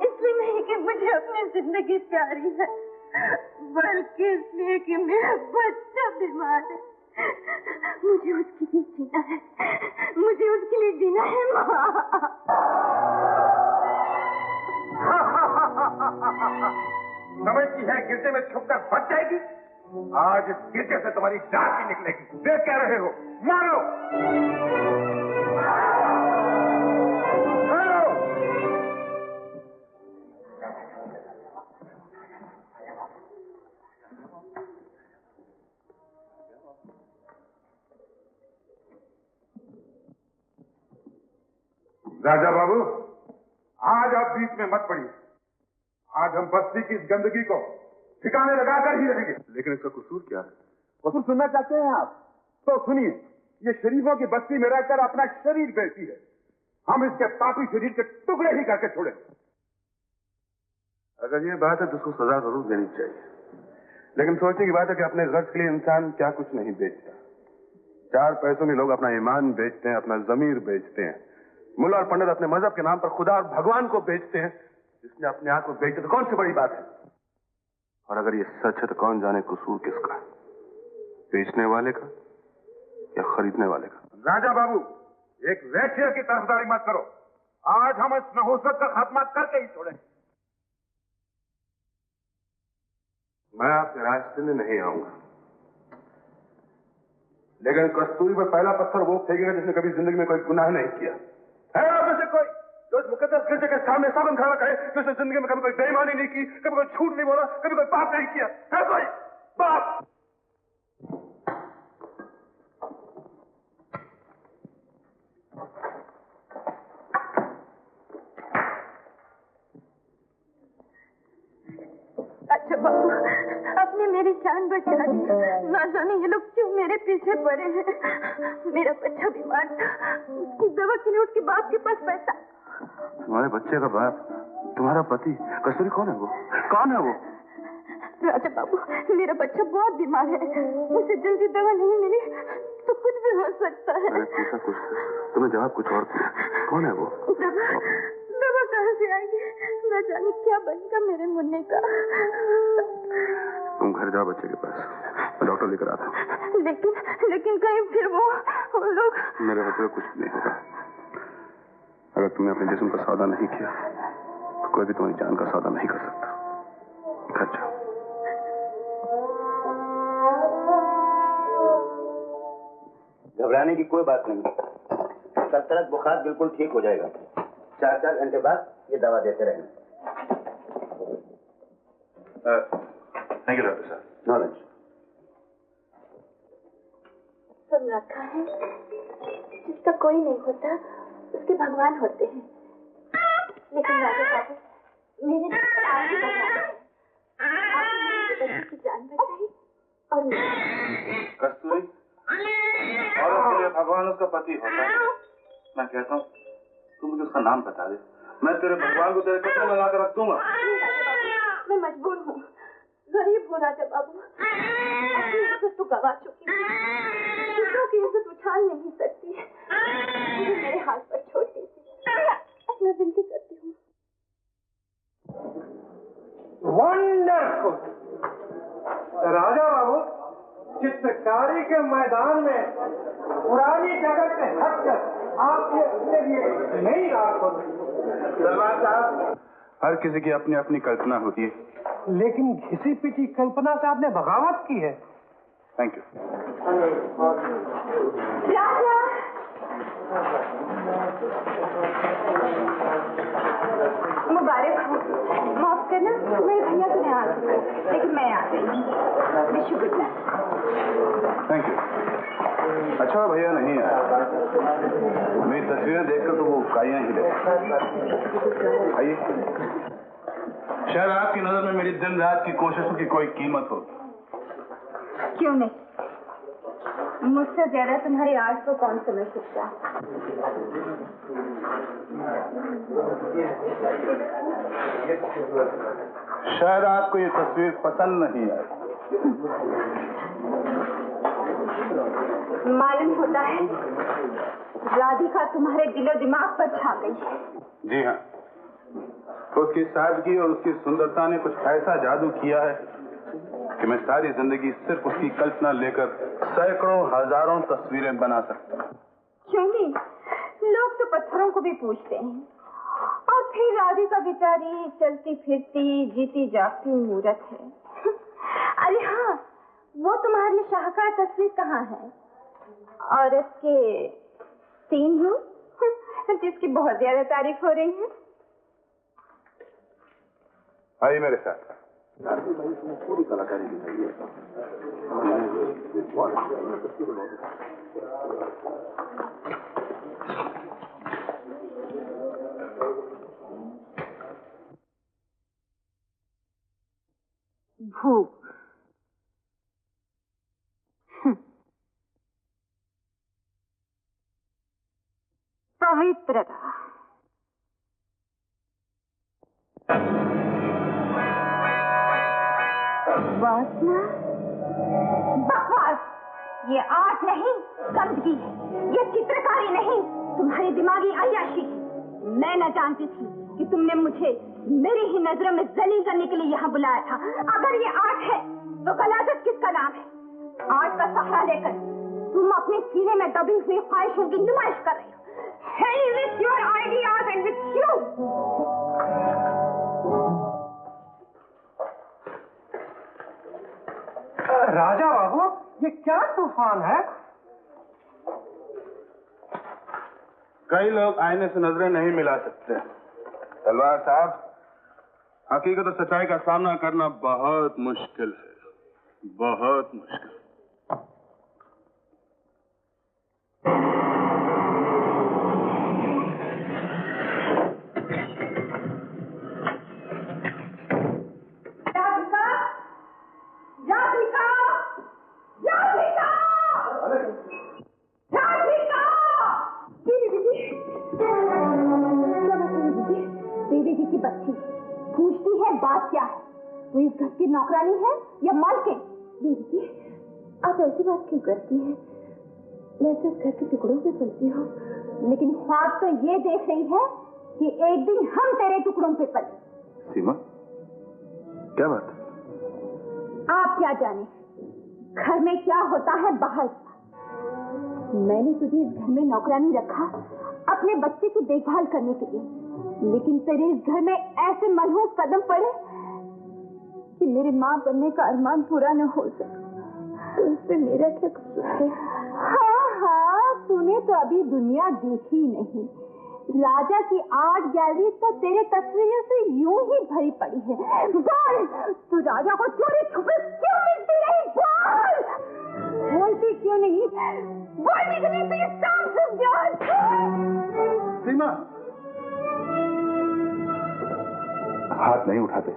इसलिए नहीं कि मुझे अपनी जिंदगी प्यारी है, बल्कि इसलिए कि मेरा बच्चा बीमार है। मुझे उसके लिए जीना है, मुझे उसके लिए जीना है माँ।
समझती है गिरजे में छुपकर बच जाएगी? आज इस गिरजे से तुम्हारी जान भी निकलेगी। देख क्या रहे हो? मारो! राजा बाबू, आज आप बीच में मत पड़िए। आज हम बस्ती की इस गंदगी को ठिकाने लगाकर ही रहेंगे। लेकिन इसका कसूर क्या है? कसूर सुनना चाहते हैं आप? तो सुनिए, ये शरीफों की बस्ती में रहकर अपना शरीर बेचती है। हम इसके पापी शरीर के टुकड़े ही करके छोड़े। अगर ये बात है तो उसको सजा जरूर देनी चाहिए। लेकिन सोचने की बात है कि अपने गर्ज के लिए इंसान क्या कुछ नहीं बेचता। 4 पैसों में लोग अपना ईमान बेचते हैं, अपना जमीर बेचते हैं। मुल्ला और पंडित अपने मजहब के नाम पर खुदा और भगवान को बेचते हैं। जिसने अपने आप को बेचे तो कौन सी बड़ी बात है? और अगर ये सच है तो कौन जाने कसूर किसका, बेचने वाले का या खरीदने वाले का।
राजा बाबू, एक वैश्य की तरफदारी मत करो। आज हम इस नहुसत का खात्मा करके ही छोड़ेंगे।
मैं आपके रास्ते में नहीं आऊंगा, लेकिन कस्तूरी पर पहला पत्थर वो फेंकेगा जिसने कभी जिंदगी में कोई गुनाह नहीं किया। है आप में से कोई जो इस मुकद्दस गिरजे के सामने साबन खड़ा कहे कि उसने जिंदगी में कभी कोई बेईमानी नहीं की, कभी कोई झूठ नहीं बोला, कभी कोई पाप नहीं किया? है कोई बाप?
अच्छा बाबू, आपने मेरी जान बचा दी। ना जाने ये लोग क्यों मेरे पीछे पड़े हैं। मेरा बच्चा बीमार था, उसकी दवा के लिए उसके बाप के पास पैसा।
तुम्हारे बच्चे का बाप तुम्हारा पति कस्तूरी कौन है वो? कौन है वो?
राजा बाबू, मेरा बच्चा बहुत बीमार है, उसे जल्दी दवा नहीं मिली तो कुछ भी हो सकता है।
मैंने पूछा कुछ, तुमने जवाब कुछ और दिया। कौन है वो?
दवा कहाँ से आएगी? न जाने क्या बनेगा मेरे मुन्ने का।
तुम घर जाओ बच्चे के पास, मैं डॉक्टर लेकर आता हूँ।
लेकिन कहीं फिर वो लोग।
मेरे बच्चे को कुछ नहीं होगा। अगर तुमने अपने जिस्म का सौदा नहीं किया तो कोई भी तुम्हारी जान का सौदा नहीं कर सकता। घर जाओ।
घबराने की कोई बात नहीं, कल तक बुखार बिल्कुल ठीक हो जाएगा। 4-4 घंटे बाद ये दवा देते रहना।
थैंक यू डॉक्टर साहब।
नॉलेज
सुन रखा है, जिसका कोई नहीं होता उसके भगवान होते हैं। लेकिन राजा बाबू, मेरे आपकी भगवान है। आपने मेरे बच्चे की जान बचाई और
कस्तूरी, और उसके लिए भगवान उसका पति होता है। मैं कहता हूँ तू मुझे उसका नाम बता दे, मैं तेरे भगवान को तेरे कपड़े में लाकर रख दूंगा।
मैं मजबूर हूँ, गरीब हूँ राजा बाबू। अपनी इज्जत तो गवा चुकी हूँ, दूसरों की इज्जत उछाल नहीं सकती। मुझे मेरे हाथ पर छोड़ दीजिए, मैं विनती करती हूँ।
वंडरफुल राजा बाबू, चित्रकारी के मैदान में पुरानी जगत से हटकर आप ये अपने लिए नई राह खोल।
सलमान साहब, हर किसी की अपनी अपनी कल्पना होती है,
लेकिन घिसी पिटी कल्पना से आपने बगावत की है।
Thank you.
राजा, मुबारक हो। माफ करना, मेरे भैया तो नहीं आ सकते, लेकिन मैं आ गई। Wish you good night.
Thank you. अच्छा भैया नहीं आया, मेरी तस्वीरें देखकर तो वो काइयां ही रहे। आइए, शायद आपकी नजर में मेरी दिन रात की कोशिशों की कोई कीमत हो।
क्यों नहीं, मुझसे ज्यादा तुम्हारी आर्ट को कौन समझ सकता है।
शायद आपको ये तस्वीर पसंद नहीं आई।
मालूम होता है राधिका तुम्हारे दिलो दिमाग पर छा गई।
जी हाँ, तो उसकी सादगी और उसकी सुंदरता ने कुछ ऐसा जादू किया है कि मैं सारी जिंदगी सिर्फ उसकी कल्पना लेकर सैकड़ों हजारों तस्वीरें बना सकता हूँ।
क्यों नहीं, लोग तो पत्थरों को भी पूछते हैं। और फिर राधिका बेचारी चलती फिरती जीती जागती मूरत है। अरे हाँ, वो तुम्हारी शाहकार तस्वीर कहाँ है? औरत के 3 रूप जिसकी बहुत ज्यादा तारीफ हो रही है।
आइए मेरे साथ। पूरी कलाकारी दिखाई है।
भूख, पवित्रता,
वासना? बकवास! ये आर्ट नहीं, गंदगी है। ये चित्रकारी नहीं, तुम्हारी दिमागी अय्याशी है। मैं न जानती थी कि तुमने मुझे मेरी ही नजरों में जलील करने के लिए यहाँ बुलाया था। अगर ये आर्ट है तो गलाजत किसका नाम है? आर्ट का सहारा लेकर तुम अपने सीने में दबी हुई ख्वाहिशों की नुमाइश कर रही हो। Hell with your ideas and with you!
Raja Babu, ये क्या तूफान है?
कई लोग आईने से नजरें नहीं मिला सकते। तलवार साहब, हकीकत और सच्चाई का सामना करना बहुत मुश्किल है, बहुत मुश्किल।
पूछती है बात क्या है? तू इस घर की नौकरानी है या मालकिन?
बीवी जी, आप ऐसी बात क्यों करती हैं? मैं तो इस घर के टुकड़ों पे पलती हूँ।
लेकिन ख्वाब तो ये देख रही है कि एक दिन हम तेरे टुकड़ों पे पले।
सीमा, क्या बात?
आप क्या जाने घर में क्या होता है बाहर। मैंने तुझे इस घर में नौकरानी रखा अपने बच्चे की देखभाल करने के लिए, लेकिन तेरे इस घर में ऐसे मनहूस कदम पड़े कि मेरी माँ बनने का अरमान पूरा न हो सका।
तो इससे मेरा क्या कसूर है?
हाँ, तूने तो अभी दुनिया देखी नहीं। राजा की आर्ट गैलरी तो तेरे तस्वीरों से यूं ही भरी पड़ी है। बोल, तू राजा को चोरी छुपे क्यों मिलती रही? बोल, बोलती क्यों नहीं? बोलने के लिए तो ये शाम सुख जान।
सीमा, हाथ नहीं उठाते।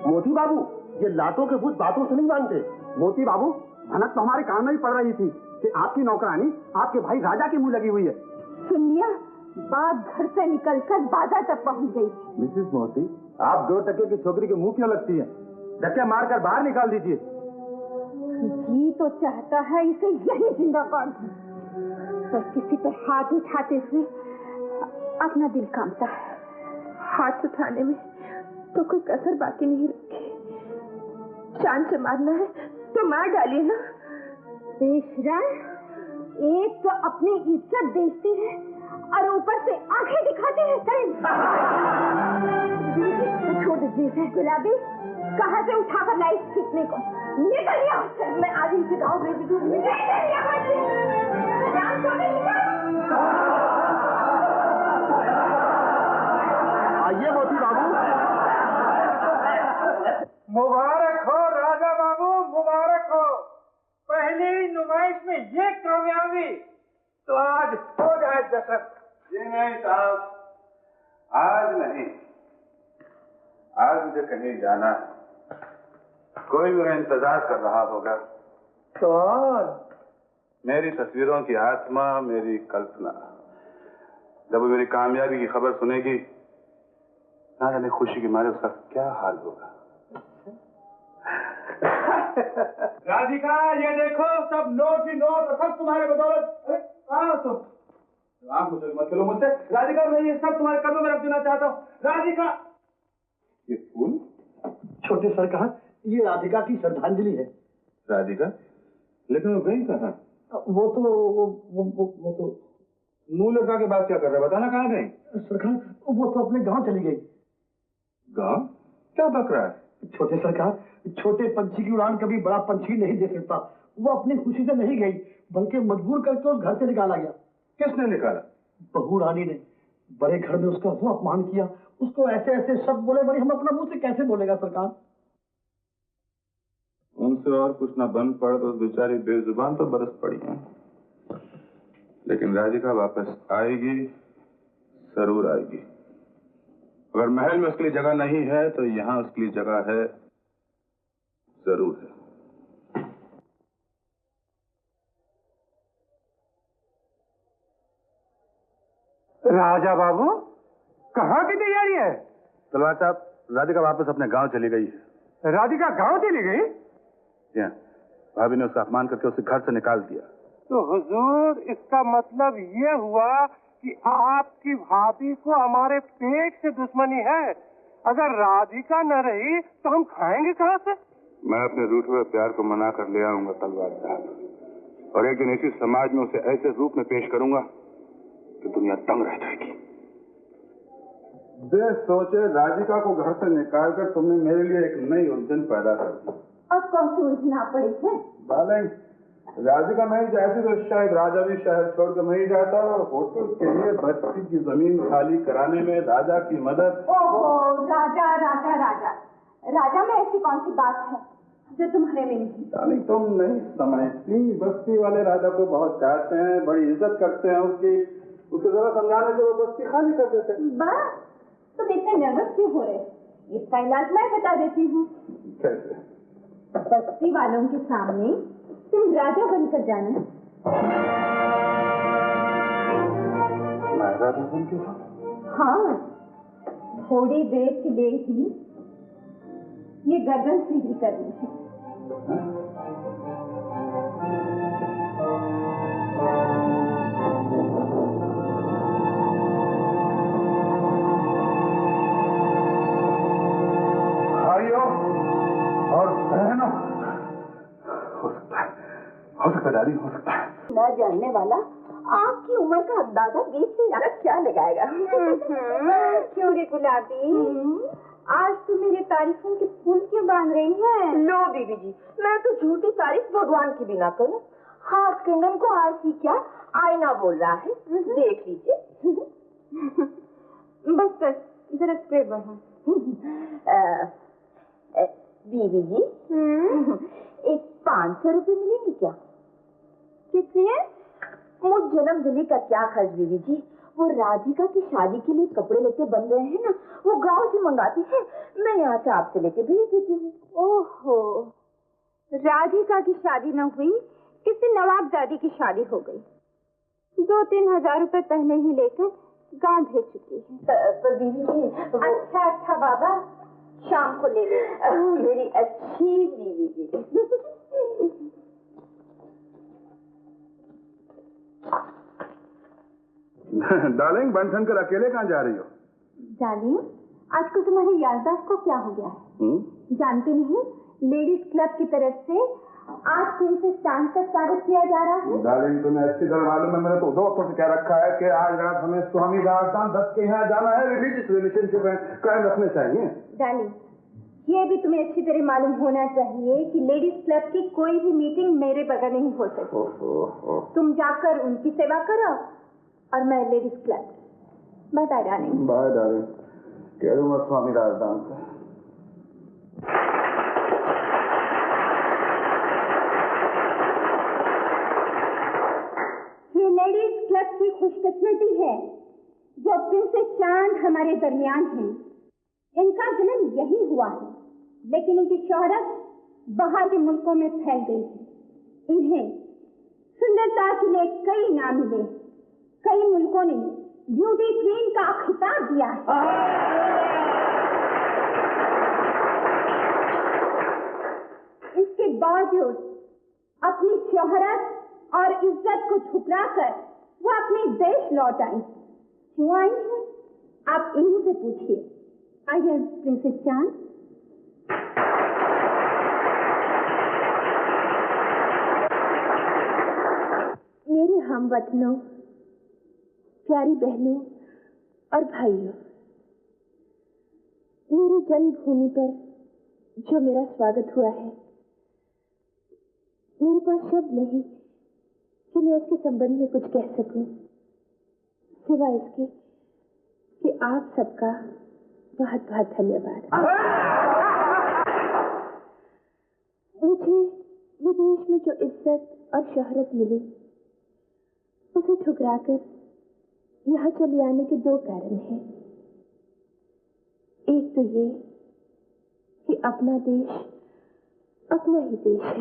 मोती बाबू, ये लाटों के भूत बातों से नहीं मानते। मोती बाबू, भनक तो हमारे कान में ही पड़ रही थी कि आपकी नौकरानी आपके भाई राजा की मुंह लगी हुई है।
सुन लिया? बात घर से निकलकर बाजार तक पहुंच गई।
मिसेस मोती, आप 2 टके की छोकरी के मुंह क्यों लगती हैं? धक्के मारकर बाहर निकाल दीजिए।
जी तो चाहता है इसे यही जिंदा कर दूं, पर किसी पर हाथ उठाते हुए अपना दिल कांपता है।
हाथ उठाने में तो कोई कसर बाकी नहीं रखी। जान से मारना है तो मार डालिए ना।
बेशरम, एक तो अपनी इज्जत बेचती है और ऊपर से आंखें दिखाते हैं। छोड़ दीजिए गुलाबी, कहाँ से उठाकर लाई खींचने को? निकल यहाँ से। मैं आज ही गाँव भेज दूंगी।
आइए मोती बाबू।
मुबारक हो राजा बाबू, मुबारक हो। पहली नुमाइश में ये कामयाबी तो आज हो जाए जश्न।
जी नहीं साहब, आज नहीं। आज मुझे कहीं जाना है। कोई मेरा इंतजार कर रहा होगा।
कौन?
मेरी तस्वीरों की आत्मा, मेरी कल्पना। जब वो मेरी कामयाबी की खबर सुनेगी, ना जाने खुशी के मारे उसका क्या हाल होगा।
राधिका, ये देखो, सब नोट ही नोट और सब तुम्हारे बदौलत। अरे कहाँ तुम? आंख मत करो मुझसे। राधिका, मैं ये सब तुम्हारे कदमों में रख देना चाहता हूँ। राधिका,
ये फूल?
छोटे सरकार, ये राधिका की श्रद्धांजलि है।
राधिका? लेकिन वो गई कहाँ?
वो तो
मुंह लड़का के बात क्या कर रहे? बताना कहाँ गई?
सरकार, वो तो अपने गांव चली गई।
गाँव? क्या बक रहा है?
छोटे सरकार, छोटे पंछी की उड़ान कभी बड़ा पंछी नहीं दे सकता। वो अपनी खुशी से नहीं गई, बल्कि मजबूर करके उस घर से निकाला गया।
किसने निकाला?
बहू रानी ने। बड़े घर में उसका वो अपमान किया, उसको ऐसे ऐसे शब्द बोले, बड़ी हम अपना मुंह से कैसे बोलेगा सरकार?
उनसे और कुछ ना बन पड़ा तो बेचारी बेजुबान तो बरस पड़ी है। लेकिन राधिका वापस आएगी, जरूर आएगी। अगर महल में उसके लिए जगह नहीं है तो यहाँ उसके लिए जगह है, जरूर है।
राजा बाबू, कहाँ की तैयारी है?
तलवार साहब, राधिका वापस अपने गांव चली गई है।
राधिका गांव चली गई?
भाभी ने उसका अपमान करके उसे घर से निकाल दिया।
तो हुजूर, इसका मतलब ये हुआ कि आपकी भाभी को हमारे पेट से दुश्मनी है। अगर राधिका न रही तो हम खाएंगे कहाँ से?
मैं अपने रूठे हुए प्यार को मना कर ले आऊंगा तलवार साहब, और एक दिन इसी समाज में उसे ऐसे रूप में पेश करूंगा कि दुनिया दंग रह जाएगी। बे सोचे राधिका को घर से निकाल कर तुमने मेरे लिए एक नई उलझन पैदा कर दी।
अब कौन सी उलझन आ पड़ी है?
डार्लिंग, राधिका नहीं जाती तो शायद राजा भी शहर छोड़कर नहीं जाता, और होटल के लिए बस्ती की जमीन खाली कराने में राजा की मदद।
ओहो, राजा राजा राजा राजा में ऐसी कौन सी बात है जो तुम्हारे में नहीं?
डार्लिंग, तुम नहीं समझती, बस्ती वाले राजा को बहुत चाहते हैं, बड़ी इज्जत करते हैं उसकी। उसे जरा समझाने से वो बस्ती खाली कर देते।
बस, तुम इतने नर्वस क्यों हो रहे? इसका इलाज मैं बता देती हूँ।
कैसे?
बस्ती वालों के सामने तुम राजा बनकर जाना।
मैं राजा बनकर?
हाँ, थोड़ी देर के लिए ही ये गर्दन सीधी करनी है।
भाइयों और बहनों, हो सकता है डाली, हो सकता है।
न जानने वाला आपकी उम्र का अंदाजा 20 से ज्यादा क्या लगाएगा? क्यों रे गुलाबी, आज तो मेरी तारीफों के फूल क्यों बांध रही है? लो बीबी जी, मैं तो झूठी तारीफ भगवान की भी ना करूं। हाथ कंगन को आरसी क्या, आईना बोल रहा है, देख लीजिए। बस बस, जरा स्प्रे बढ़ा। बीबी जी, एक 500 रुपए मिलेंगे क्या? किस लिए? मुझ जन्मदिनी का क्या खर्च बीबी जी, वो राधिका की शादी के लिए कपड़े लेते बन रहे हैं ना, वो गांव से मंगाती है, मैं यहाँ से आपसे लेके भेज देती हूँ। ओहो, राधिका की शादी न हुई, किसी नवाबजादी की शादी हो गई। 2-3 हजार रुपए पहले ही लेकर गांव भेज चुकी है। पर बीबी जी, अच्छा बाबा, शाम को ले ले मेरी अच्छी बीवी जी।
डार्लिंग, बन कर अकेले कहाँ जा रही हो?
डार्लिंग, आजकल तुम्हारी याददाश्त को क्या हो गया है? जानते नहीं, लेडीज क्लब की तरफ से आज तुमसे चांद तक स्वागत किया जा रहा है।
डार्लिंग, तुम्हें अच्छी तरह मालूम है, मैंने तो 2 हफ्तों से कह रखा है कि आज रात हमें स्वामी राजदान 10 के यहाँ जाना है। रिलीजियस रिलेशनशिप कायम रखने चाहिए।
डार्लिंग, ये भी तुम्हें अच्छी तरह मालूम होना चाहिए कि लेडीज क्लब की कोई भी मीटिंग मेरे बगैर नहीं हो सकती। तुम जाकर उनकी सेवा करो और मैं ladies club. Bye bye darling.
Bye darling, कह दूंगा स्वामी राजदान से।
ये लेडीज क्लब की खुशकिस्मती है जो प्रिंसेस चांद हमारे दरमियान है। इनका जन्म यही हुआ है, लेकिन इनकी शोहरत बाहर के मुल्कों में फैल गई है। इन्हें सुंदरता के लिए कई इनाम मिले, कई मुल्कों ने ब्यूटी क्वीन का खिताब दिया है। इसके बावजूद अपनी शोहरत और इज्जत को ठुकराकर वो अपने देश लौट आई। क्यों आई है? आप इन्हीं से पूछिए। आइए प्रिंसेस चांद। मेरे हमवतनों, प्यारी बहनों और भाइयों, मेरी जन्मभूमि पर जो मेरा स्वागत हुआ है, मेरे पास शब्द नहीं कि मैं इसके संबंध में कुछ कह सकूं, सिवाय इसके कि आप सबका बहुत बहुत धन्यवाद। मुझे विदेश में जो इज्जत और शोहरत मिली, उसे ठुकराकर यहाँ चले आने के 2 कारण हैं। एक तो ये कि अपना देश अपना ही देश है।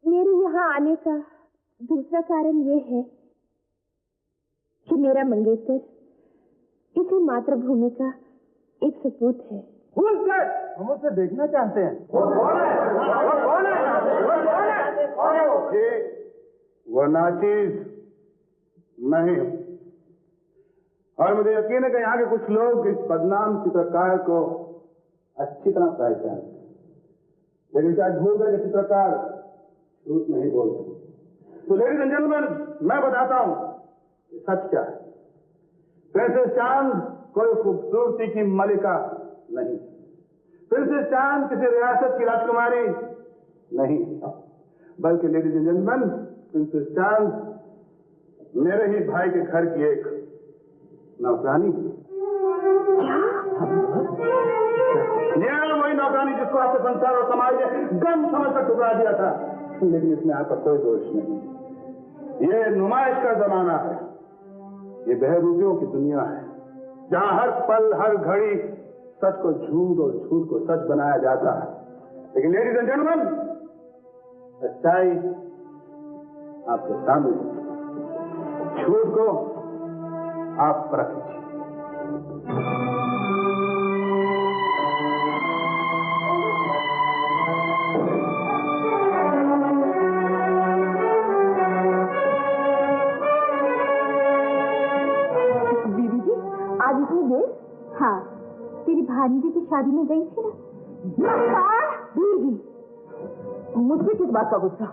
मेरे यहाँ आने का दूसरा कारण ये है कि मेरा मंगेतर इसी मातृभूमि का
एक सपूत है।
हम उसे देखना चाहते हैं।
वो नाचीज नहीं। और मुझे यकीन है कि यहाँ के कुछ लोग इस बदनाम चित्रकार को अच्छी तरह पहचानते हैं, लेकिन शायद भूल गए कि चित्रकार झूठ नहीं बोलते। तो लेडीज एंड जेंटलमैन, मैं बताता हूँ सच क्या है। प्रिंसेस चांद कोई खूबसूरती की मलिका नहीं। प्रिंसेस चांद किसी रियासत की राजकुमारी नहीं, बल्कि लेडीज एंड जेंटलमैन, प्रिंसेस चांद मेरे ही भाई के घर की एक नौकरानी। क्या? वही नौकरानी जिसको आपके संसार और समाज ने गम समझकर ठुकरा दिया था। लेकिन इसमें आपका कोई दोष नहीं। ये नुमाइश का जमाना है, ये बहरूपियों की दुनिया है, जहां हर पल हर घड़ी सच को झूठ और झूठ को सच बनाया जाता है। लेकिन लेडीज एंड जेंटलमैन, सच्चाई आपके सामने, झूठ को आप परख लीजिए।
आज इतनी देर? हाँ, तेरी भांजी की शादी में गई थी ना। मुझे किस बात का गुस्सा?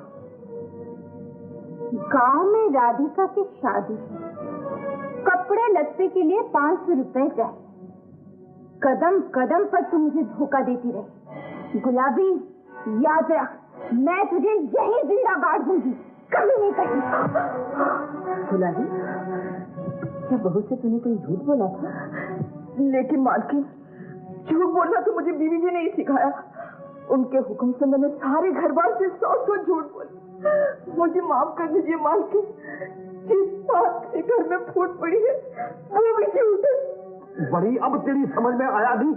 गांव में राधिका की शादी है, कपड़े लत्ते के लिए 500 रुपए चाहिए। कदम कदम पर तू मुझे धोखा देती रही। गुलाबी, याद रख, मैं तुझे यही जिंदा गाड़ दूंगी, कभी नहीं कहीं। गुलाबी, क्या बहू से तूने कोई झूठ बोला था?
लेकिन मालकिन, झूठ बोलना तो मुझे बीवी जी ने ही सिखाया। उनके हुक्म से मैंने सारे घर बार से 100 झूठ बोले। मुझे माफ कर दीजिए मालकिन, जिस बात के घर में फूट पड़ी है वो भी झूठ है।
बड़ी अब तेरी समझ में आया नहीं?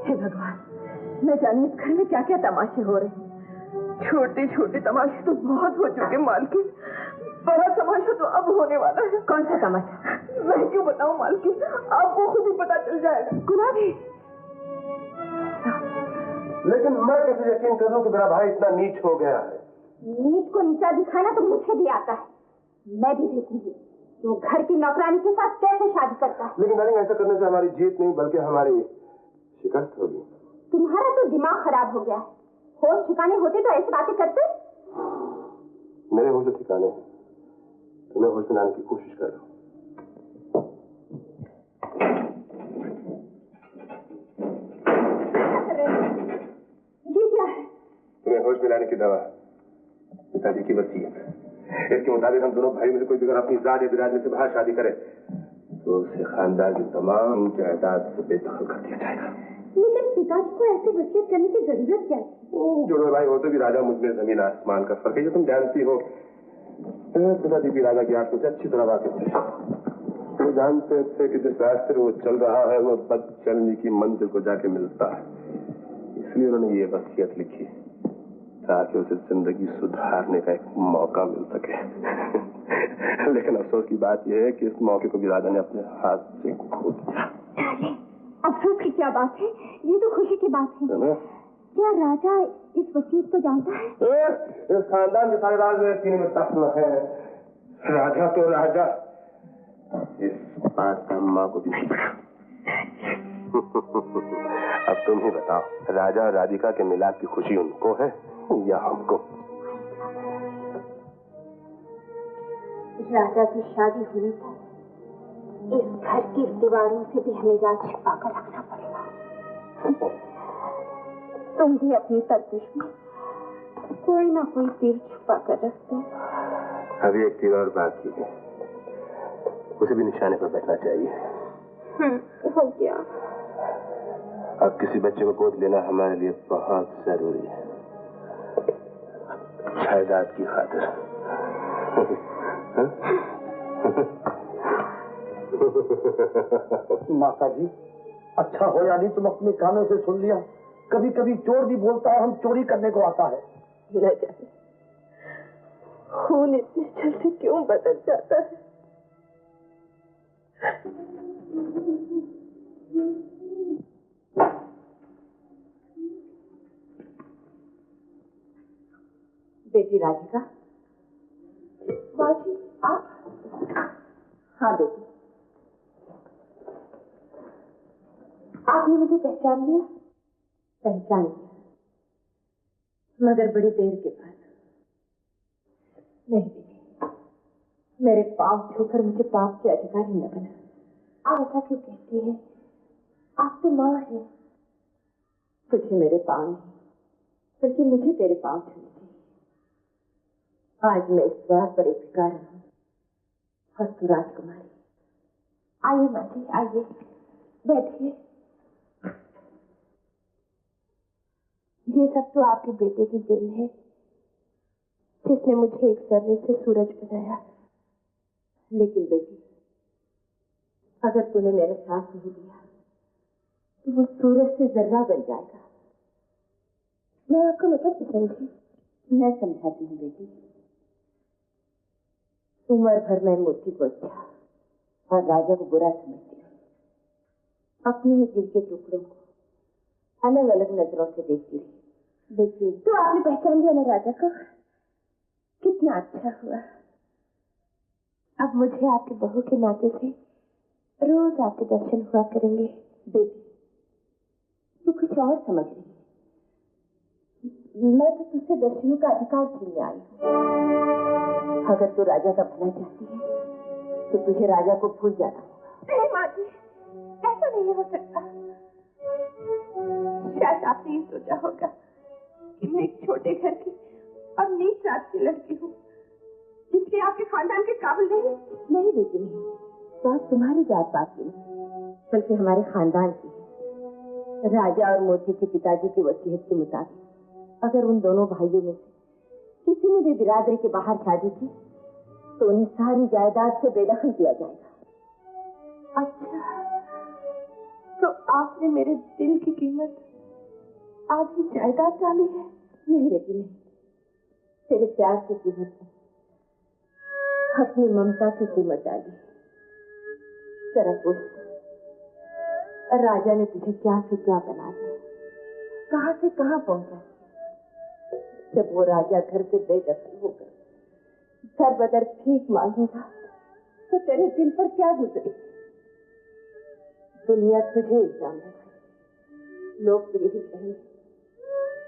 हे भगवान, न जाने इस घर में क्या क्या तमाशे हो रहे हैं। छोटे छोटे तमाशे तो बहुत हो चुके मालकिन, बड़ा तमाशा तो अब होने वाला है।
कौन सा तमाशा?
मैं क्यों बताऊं मालकिन, आपको खुद ही पता चल जाएगा।
गुलाबी,
लेकिन मैं कैसे यकीन कर लूं कि मेरा भाई इतना नीच हो गया है?
नीच को नीचा दिखाना तो मुझे भी आता है। मैं भी देखूंगी वो घर की नौकरानी के साथ कैसे शादी करता है।
लेकिन डार्लिंग, ऐसा करने से हमारी जीत नहीं बल्कि हमारी शिकस्त होगी।
तुम्हारा तो दिमाग खराब हो गया है। होश ठिकाने होते तो ऐसी बातें करते?
मेरे होश तो ठिकाने हैं, तो मैं होश में लाने की कोशिश कर रहा हूँ।
ये क्या है?
तुम्हें होश में लाने की दवा, पिताजी की वसीयत। इसके मुताबिक हम दोनों भाई में से कोई भी अगर अपनी जात या बिरादरी से बाहर शादी करे तो उसे खानदान की तमाम जायदाद से बेदखल कर दिया जाएगा।
लेकिन पिताजी को ऐसी वसीयत करने की जरूरत क्या थी?
जोड़ो भाई होते भी राजा, मुझ में जमीन आसमान का फर्क है, जो तुम जानती हो। पिताजी भी राजा की आंखों से अच्छी तरह वाकिफ थे। वो जानते थे कि जिस रास्ते वो चल रहा है वो बद चलने की मंजिल को जाके मिलता है, इसलिए उन्होंने ये वसीयत लिखी ताकि उसे जिंदगी सुधारने का एक मौका मिल सके। लेकिन अफसोस की बात यह है कि इस मौके को भी राजा ने अपने हाथ से खो दिया।
अफसोस की क्या बात है, ये तो खुशी की बात है ना? क्या राजा इस वसीयत को जानता है?
इस खानदान के सारे राज में सीने में तख्त है। राजा तो राजा, इस बात का अम्मा को भी नहीं पता। अब तुम ही बताओ, राजा और राधिका के मिलाप की खुशी उनको है या हमको?
राजा की शादी हुई थी, इस घर की दीवारों से भी हमें राज छिपा कर रखना पड़ेगा। तुम भी अपनी तरकीश में कोई ना कोई तीर छुपा कर रखते।
अभी एक तीर और बाकी है, उसे भी निशाने पर बैठना चाहिए।
हो गया।
अब किसी बच्चे को गोद लेना हमारे लिए बहुत जरूरी है, जायदाद की खातिर।
माता जी, अच्छा हो या नहीं तुम अपने कानों से सुन लिया। कभी कभी चोर भी बोलता है हम चोरी करने को आता है।
न जाने खून इतने जल्दी क्यों बदल जाता है।
बेटी राधिका।
माँ जी आप?
हाँ बेटी, आपने मुझे पहचान लिया? पहचान लिया, मगर बड़ी देर के बाद। नहीं बेटी, मेरे पाँव छूकर मुझे पाप के अधिकारी न बना। आप ऐसा क्यों कहती हैं? आप तो माँ है। तुझे मेरे पाँव नहीं, बल्कि मुझे तेरे पाँव छूने चाहिए। आज मैं इस द्वार पर एक भिखारी हूँ और तू राजकुमारी। आइए माँ जी, आइए, बैठिए।
ये सब तो आपके बेटे की देन है, जिसने मुझे एक सर्रे से सूरज बनाया।
लेकिन बेटी, अगर तूने मेरा साथ नहीं दिया तो वो सूरज से जर्रा बन जाएगा।
मैं आपका मतलब समझी?
मैं समझाती हूँ बेटी। उम्र भर मैं मोती को अच्छा और राजा को बुरा समझती रही। अपने ही दिल के टुकड़ों को अलग अलग नजरों से देखती रही। देखिए,
तो आपने पहचान लिया ना राजा को? कितना अच्छा हुआ। अब मुझे आपके बहू के नाते से रोज आपके दर्शन हुआ करेंगे।
बेटी, तू कुछ और समझ रही है। मैं तो तुझसे दर्शनों का अधिकार छीनने आई हूँ। अगर तू राजा का भला चाहती है तो तुझे राजा को भूल जाना होगा।
नहीं माँ जी, ऐसा नहीं हो सकता। शायद आपने ये सोचा होगा कि मैं एक छोटे घर की और नीच जात की लड़की हूँ, इसलिए आपके खानदान के काबिल नहीं।
नहीं बेटी, नहीं। बात तुम्हारी जात पात की नहीं, बल्कि हमारे खानदान की है। राजा और मोती के पिताजी की वसीयत के मुताबिक अगर उन दोनों भाइयों में से किसी ने भी बिरादरी के बाहर शादी की तो उन्हें सारी जायदाद से बेदखल किया जाएगा।
अच्छा, तो आपने मेरे दिल की कीमत आधी जायदाद डाली है?
नहीं बेटी, नहीं। तेरे प्यार की कीमत नहीं, अपनी ममता की कीमत डाली। जरा सोच, राजा ने तुझे क्या से क्या बना दिया, कहां से कहां पहुंचा। जब वो राजा घर से बेदखल होकर दर बदर भीख मांगेगा तो तेरे दिल पर क्या गुजरेगी? दुनिया तुझे इल्जाम लगाएगी। लोग तो यही कहेंगे,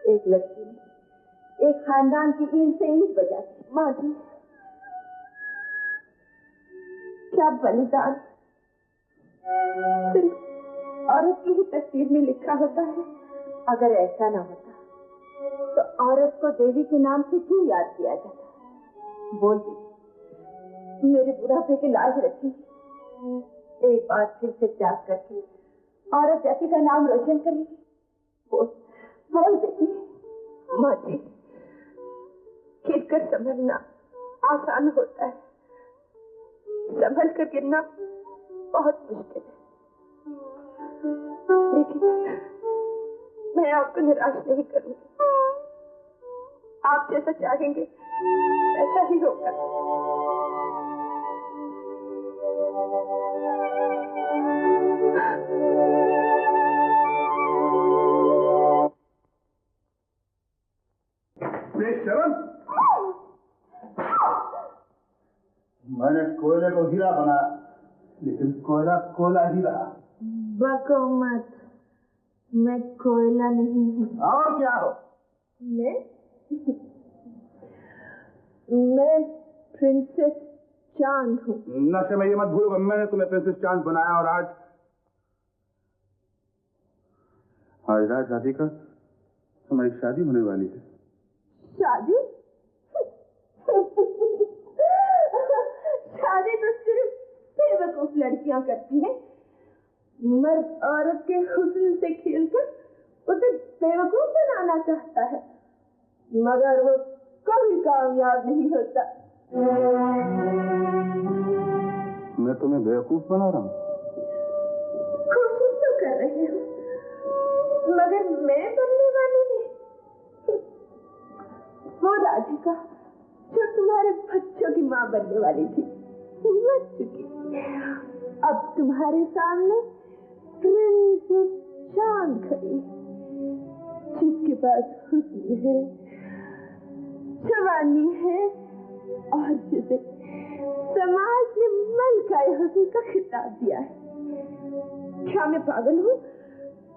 एक लड़की ने एक खानदान की ईंट से ईंट बजा दी।
माँ जी, क्या बलिदान सिर्फ औरत की ही तस्वीर में लिखा होता है?
अगर ऐसा ना होता तो औरत को देवी के नाम से क्यों याद किया जाता? बोल बेटी, मेरे बुढ़ापे की लाज रखी। एक बार फिर से त्याग करके औरत जाति का नाम रोशन करेगी। बोल बोल बेटी।
माँ जी, गिरकर संभलना आसान होता है, संभल कर गिरना बहुत मुश्किल है। लेकिन मैं आपको निराश नहीं करूंगी। आप जैसा चाहेंगे ऐसा ही होगा।
बेशरम, मैंने कोयले को हीरा बनाया, लेकिन कोयला कोयला ही रहा।
बको मत, मैं कोयला नहीं हूँ।
और क्या हो?
मैं प्रिंसेस चांद हूँ।
नशे में ये मत भूलो, मैंने तुम्हें प्रिंसेस चांद बनाया और आज राज राधिका हमारी शादी होने वाली है।
शादी? शादी तो सिर्फ बेवकूफ लड़कियां करती हैं। मर्द औरत के हुस्न से खेलकर उसे बेवकूफ बनाना चाहता है, मगर वो कभी कामयाब नहीं होता।
मैं तुम्हें बेवकूफ बना रहा हूँ?
कोशिश तो कर रही हूँ, मगर मैं बनने वाली नहीं। वो राधिका जो तुम्हारे बच्चों की माँ बनने वाली थी, मर चुकी। अब तुम्हारे सामने प्रिंसेस चांद खड़ी, जिसके पास हुस्न है, जवानी है और जिसे समाज ने मलकाए हुस्न का खिताब दिया है। क्या मैं पागल हूँ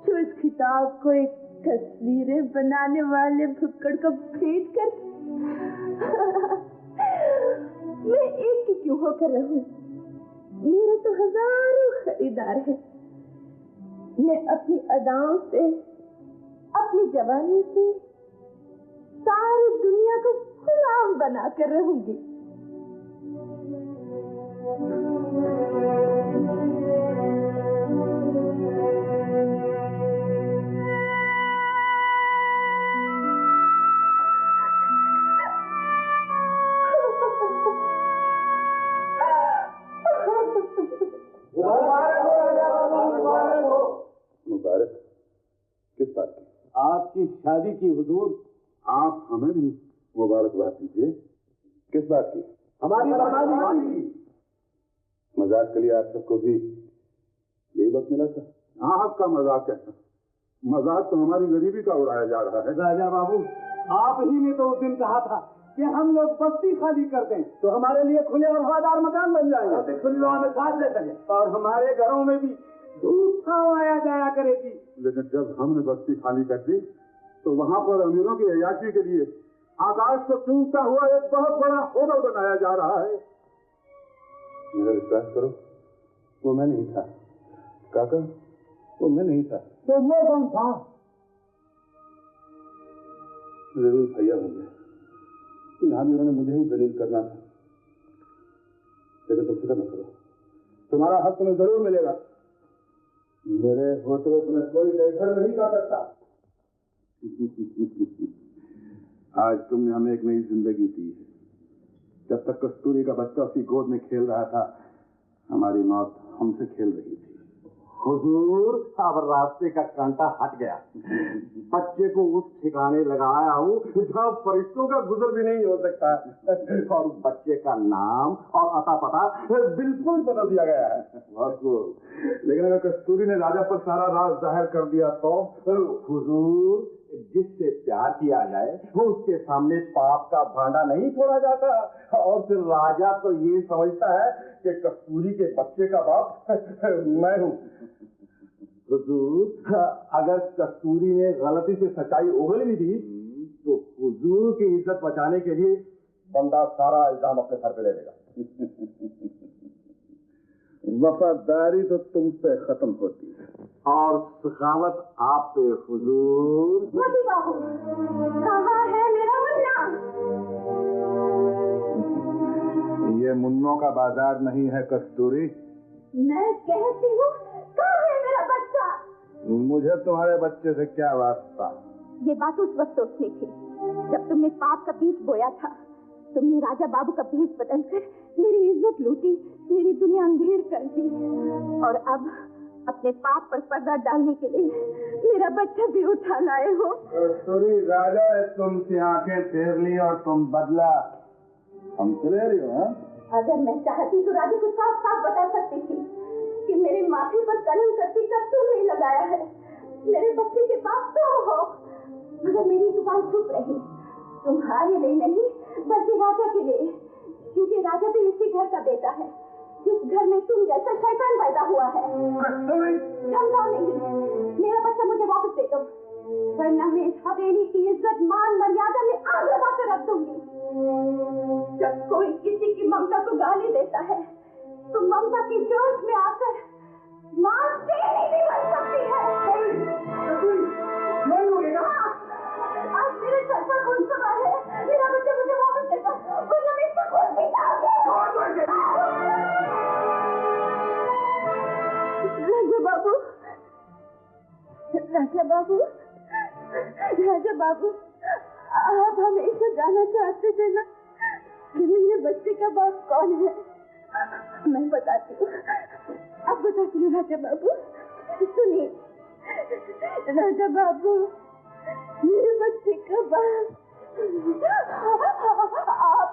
जो इस खिताब को एक तस्वीरें बनाने वाले भुक्कड़ को भेंट कर मैं एक की क्यों होकर रहूं? मेरे तो हजारों खरीदार हैं। मैं अपनी अदाओं से, अपनी जवानी से सारी दुनिया को गुलाम बना कर रहूंगी।
मुबारक। किस बात की?
आपकी शादी की हुजूर।
आप हमें भी मुबारकबाद दीजिए। किस बात की?
हमारी बर्बादी की।
मजाक के लिए आप सबको भी यही वक्त मिला था? आपका मजाक कैसा? मजाक तो हमारी गरीबी का उड़ाया जा रहा है।
राजा बाबू, आप ही ने तो उस दिन कहा था कि हम लोग बस्ती खाली कर दें तो हमारे लिए खुले और हवादार मकान बन जाएंगे, खुली हवा में सांस ले सके और हमारे घरों में भी धूप छांव आया जाया करेगी।
लेकिन जब हमने बस्ती खाली कर दी तो वहां पर अमीरों की अयाशी के लिए आकाश को चूमता हुआ एक बहुत बड़ा होटल बनाया जा रहा है। मेरा विश्वास करो, वो मैं नहीं था। काका, वो मैं नहीं था।
तो वो कौन था?
जरूर भैया होंगे। इन अमीरों ने मुझे ही दलील करना था। लेकिन तुम फिक्र न करो, तुम्हारा हक तुम्हें जरूर मिलेगा। मेरे होटलों में कोई देखकर नहीं कर सकता। आज तुमने हमें एक नई जिंदगी दी है। जब तक कस्तूरी का बच्चा उसकी गोद में खेल रहा था, हमारी मौत हमसे खेल रही थी।
हुजूर, अब रास्ते का कांटा हट गया। बच्चे को उस ठिकाने लगाया हूँ जहाँ फरिश्तों का गुजर भी नहीं हो सकता और बच्चे का नाम और अता पता बिल्कुल बदल दिया गया है।
लेकिन अगर कस्तूरी ने राजा पर सारा राज जाहिर कर दिया तो?
हुजूर, जिससे प्यार किया जाए वो उसके सामने पाप का भांडा नहीं छोड़ा जाता। और फिर राजा तो ये समझता है कि कस्तूरी के बच्चे का बाप मैं हूँ। हुजूर, अगर कस्तूरी ने गलती से सच्चाई उगल भी दी तो हुजूर की इज्जत बचाने के लिए बंदा सारा इल्जाम अपने सर पे ले लेगा।
वफादारी तो तुमसे खत्म होती है
और सखावत आप पे हुजूर।
मोती बाबू, कहाँ है मेरा मुन्ना?
ये मुन्नों का बाजार नहीं है कस्तूरी।
मैं कहती हूँ, कहाँ है मेरा बच्चा?
मुझे तुम्हारे बच्चे से क्या वास्ता?
ये बात उस वक्त सोचनी थी जब तुमने पाप का बीज बोया था। तुमने राजा बाबू का भेष बदलकर मेरी इज्जत लूटी, मेरी दुनिया अंधेर कर दी और अब अपने पाप पर पर्दा डालने के लिए मेरा बच्चा भी उठा लाए हो।
कस्तूरी, राजा ने तुमसे आंखें फेर ली और तुम बदला हमसे ले रही हो?
अगर मैं चाहती तो राजा को साफ साफ बता सकती थी कि मेरे माथे पर कलंक करती का तुम नहीं लगाया है, मेरे बच्चे के बाप तुम हो। मगर मेरी जुबान चुप रही, तुम्हारे लिए नहीं बल्कि राजा के लिए, क्योंकि राजा भी इसी घर का बेटा है जिस घर में तुम जैसा शैतान पैदा हुआ है। धमकाओ नहीं, मेरा बच्चा मुझे वापस दे दो, वरना मैं इस हवेली की इज्जत मान मर्यादा में आग लगा कर रख दूंगी। जब कोई किसी की ममता को गाली देता है तो ममता की जोश में आकर मां नहीं बन सकती है। हाँ, आज मेरे सर पर खून सवार है, मेरा बच्चा मुझे वापस दे दो, वरना मैं इसका खून पीताऊंगी। राजा बाबू, राजा बाबू, राजा बाबू, आप हमेशा जानना चाहते थे ना कि मेरे बच्चे का बाप कौन है? मैं बताती हूँ, अब बताती हूँ राजा बाबू। सुनिए राजा बाबू, मेरे बच्चे का बाप आप।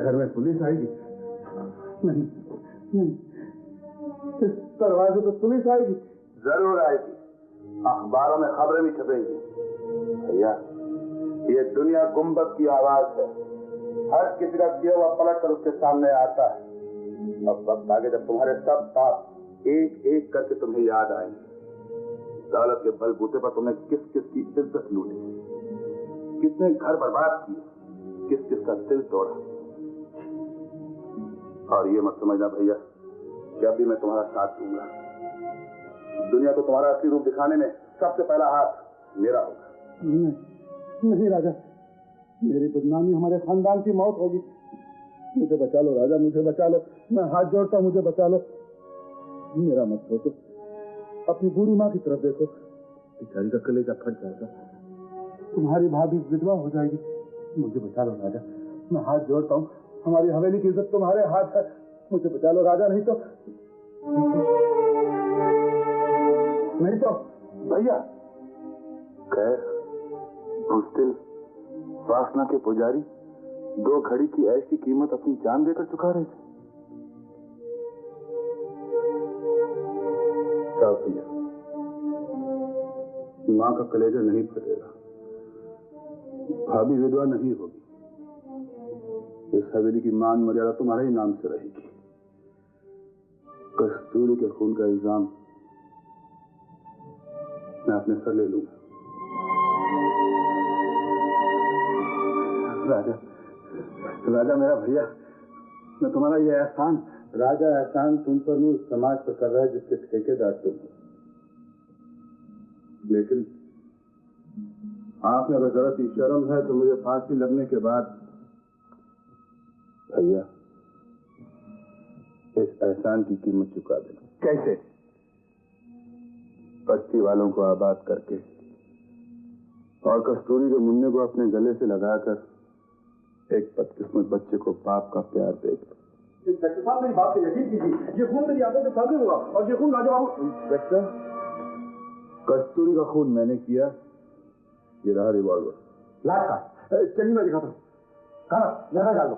घर में पुलिस आएगी? नहीं नहीं, इस दरवाजे पर पुलिस आएगी? जरूर आएगी, अखबारों में खबरें भी छपेंगी। भैया, ये दुनिया गुंबद की आवाज है, हर किसी का किया हुआ पलट कर उसके सामने आता है। अब वक्त आगे जब तुम्हारे सब पाप एक एक करके तुम्हें याद आएंगे। दौलत के बलबूते पर तुमने किस किस की इज्जत लूटी, कितने घर बर्बाद किए, किस किस का दिल तोड़ा। और ये मत समझना भैया कि अब भी मैं तुम्हारा साथ दूंगा। दुनिया को तुम्हारा असली रूप दिखाने में सबसे पहला हाथ मेरा होगा। नहीं, नहीं राजा, मेरी बदनामी हमारे खानदान की मौत होगी। मुझे बचा लो राजा, मुझे बचा लो, मैं हाथ जोड़ता हूँ, मुझे बचा लो। मेरा मत सोचो, अपनी बूढ़ी माँ की तरफ देखो, बेचारी का कलेजा फट जाएगा, तुम्हारी भाभी विधवा हो जाएगी। मुझे बचा लो राजा, मैं हाथ जोड़ता हूँ, हमारी हवेली की इज्जत तुम्हारे हाथ है, मुझे बचा लो राजा, नहीं तो भैया। खैर, बुज़दिल वासना के पुजारी 2 घड़ी की ऐश की कीमत अपनी जान देकर चुका रहे थे। जाओ भैया, माँ का कलेजा नहीं फटेगा, भाभी विधवा नहीं होगी, इस हवेली की मान मर्यादा तुम्हारे ही नाम से रहेगी। कस्तूरी के खून का इल्जाम मैं अपने सर ले लूंगा। राजा, राजा मेरा भैया, मैं तुम्हारा ये एहसान, राजा एहसान तुम पर नहीं, उस समाज पर कर रहा है जिसके ठेकेदार तुम हो। लेकिन आप में अगर जरा सी शर्म है तो मुझे फांसी लगने के बाद भैया इस एहसान की कीमत चुका देना। कैसे? बस्ती वालों को आबाद करके और कस्तूरी के मुन्ने को अपने गले से लगाकर एक बदकिस्मत बच्चे को बाप का प्यार देकर। इंस्पेक्टर साहब, मेरी बात पे यकीन कीजिए, ये खून मेरी आंखों के सामने हुआ और ये खून राजा बाबू। इंस्पेक्टर, कस्तूरी का खून मैंने किया, ये रहा रिवॉल्वर। लाश का चलिए मैं दिखाता हूँ, कहाँ यहाँ डाल दो।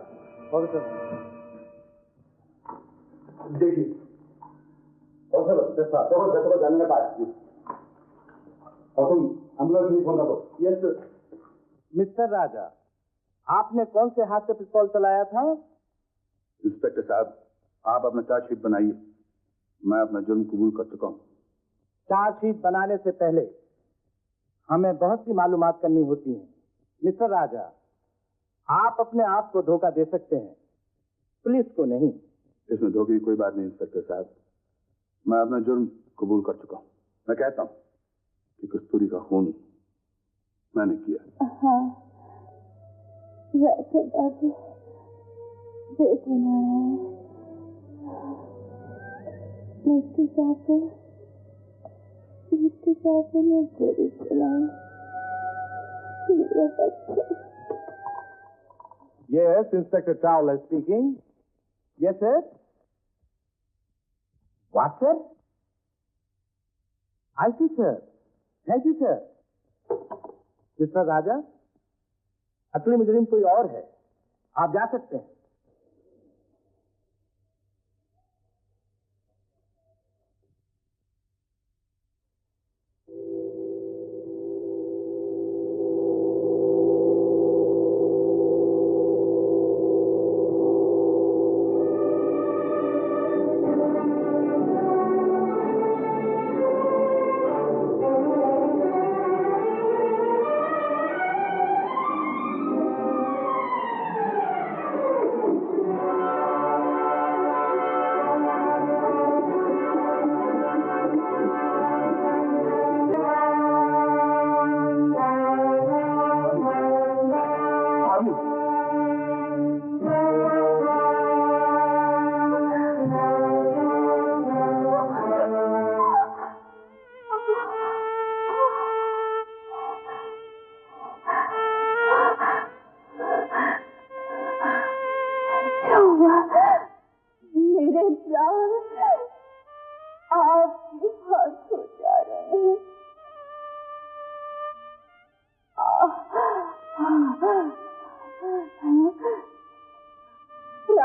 देखिए जाने के बाद और तुम एम्बुलेंस नहीं फोन कर दो। यस
मिस्टर राजा, आपने कौन से हाथ से पिस्तौल चलाया था?
इंस्पेक्टर साहब, आप अपना चार्जशीट बनाइए, मैं अपना जुर्म कबूल कर चुका हूँ।
चार्जशीट बनाने से पहले हमें बहुत सी मालूमात करनी होती है। मिस्टर राजा, आप अपने आप को धोखा दे सकते हैं, पुलिस को नहीं।
इसमें धोखे की कोई बात नहीं इंस्पेक्टर साहब, मैं अपना जुर्म कबूल कर चुका हूँ। मैं कहता हूँ कि कस्तूरी का खून मैंने किया।
हाँ, राजा बाबू बेगुनाह है। मुफ्ती साहब ने गोली चलाई, मेरा बच्चा।
Yes, Inspector Towler speaking. Yes, sir. What, sir? I see, sir. Thank you, sir. Mister Raja, असली मुजरिम कोई और है, आप जा सकते हैं।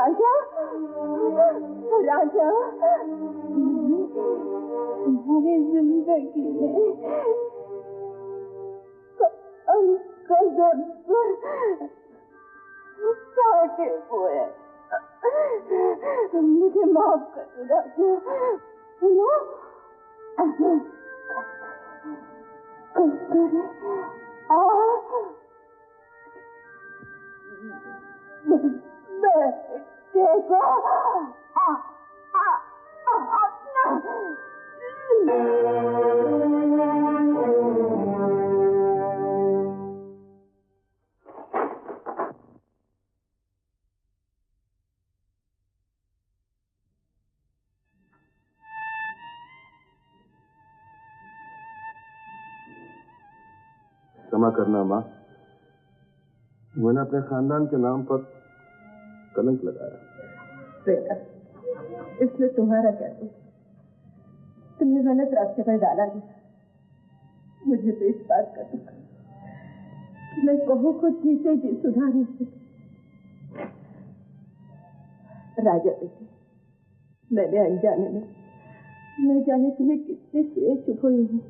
राजा राजा तुम्हारी जिंदगी में कदम काटे हुए मुझे माफ करो राजा। सुनो कस्तूरी देखो
क्षमा करना माँ, मैंने अपने खानदान के नाम पर कलंक लगाया।
बेटा, इसमें तुम्हारा क्या दोष? तुम्हें गलत रास्ते पर डाला गया। मुझे तो इस बात का दुख कि मैं बहू को जीते जी सुधार नहीं सकी। राजा बेटे, मैंने अनजाने में न जाने तुम्हें कितने सुए चुप हुई हैं।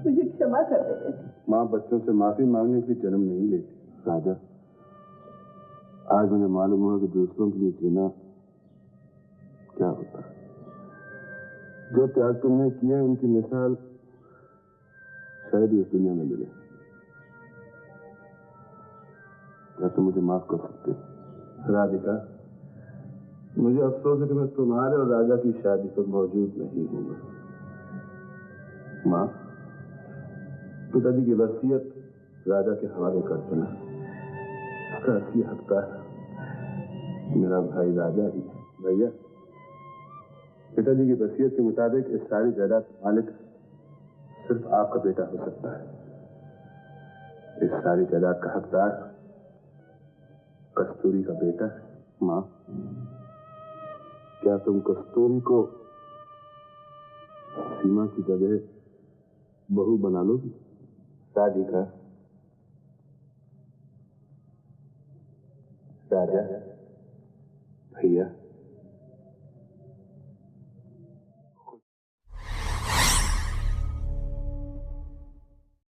मुझे क्षमा कर दे बेटे।
माँ बच्चों से माफी मांगने के लिए जन्म नहीं लेती। राजा, आज मुझे मालूम हुआ कि दूसरों के लिए जीना क्या होता है। जो त्याग तुमने किए उनकी मिसाल शायद इस दुनिया में मिले। क्या तुम मुझे माफ कर सकते हो? राधिका, मुझे अफसोस है कि मैं तुम्हारे और राजा की शादी पर मौजूद नहीं हूँ। माँ, पिताजी की वसीयत राजा के हवाले कर देना। इसका असली हकदार मेरा भाई राजा ही है। भैया, पिताजी की वसीयत के मुताबिक इस सारी जायदाद का मालिक सिर्फ आपका बेटा हो सकता है। इस सारी जायदाद का हकदार कस्तूरी का बेटा है। माँ, क्या तुम कस्तूरी को सीमा की जगह बहू बना लोगी? राधिका, राजा, भैया,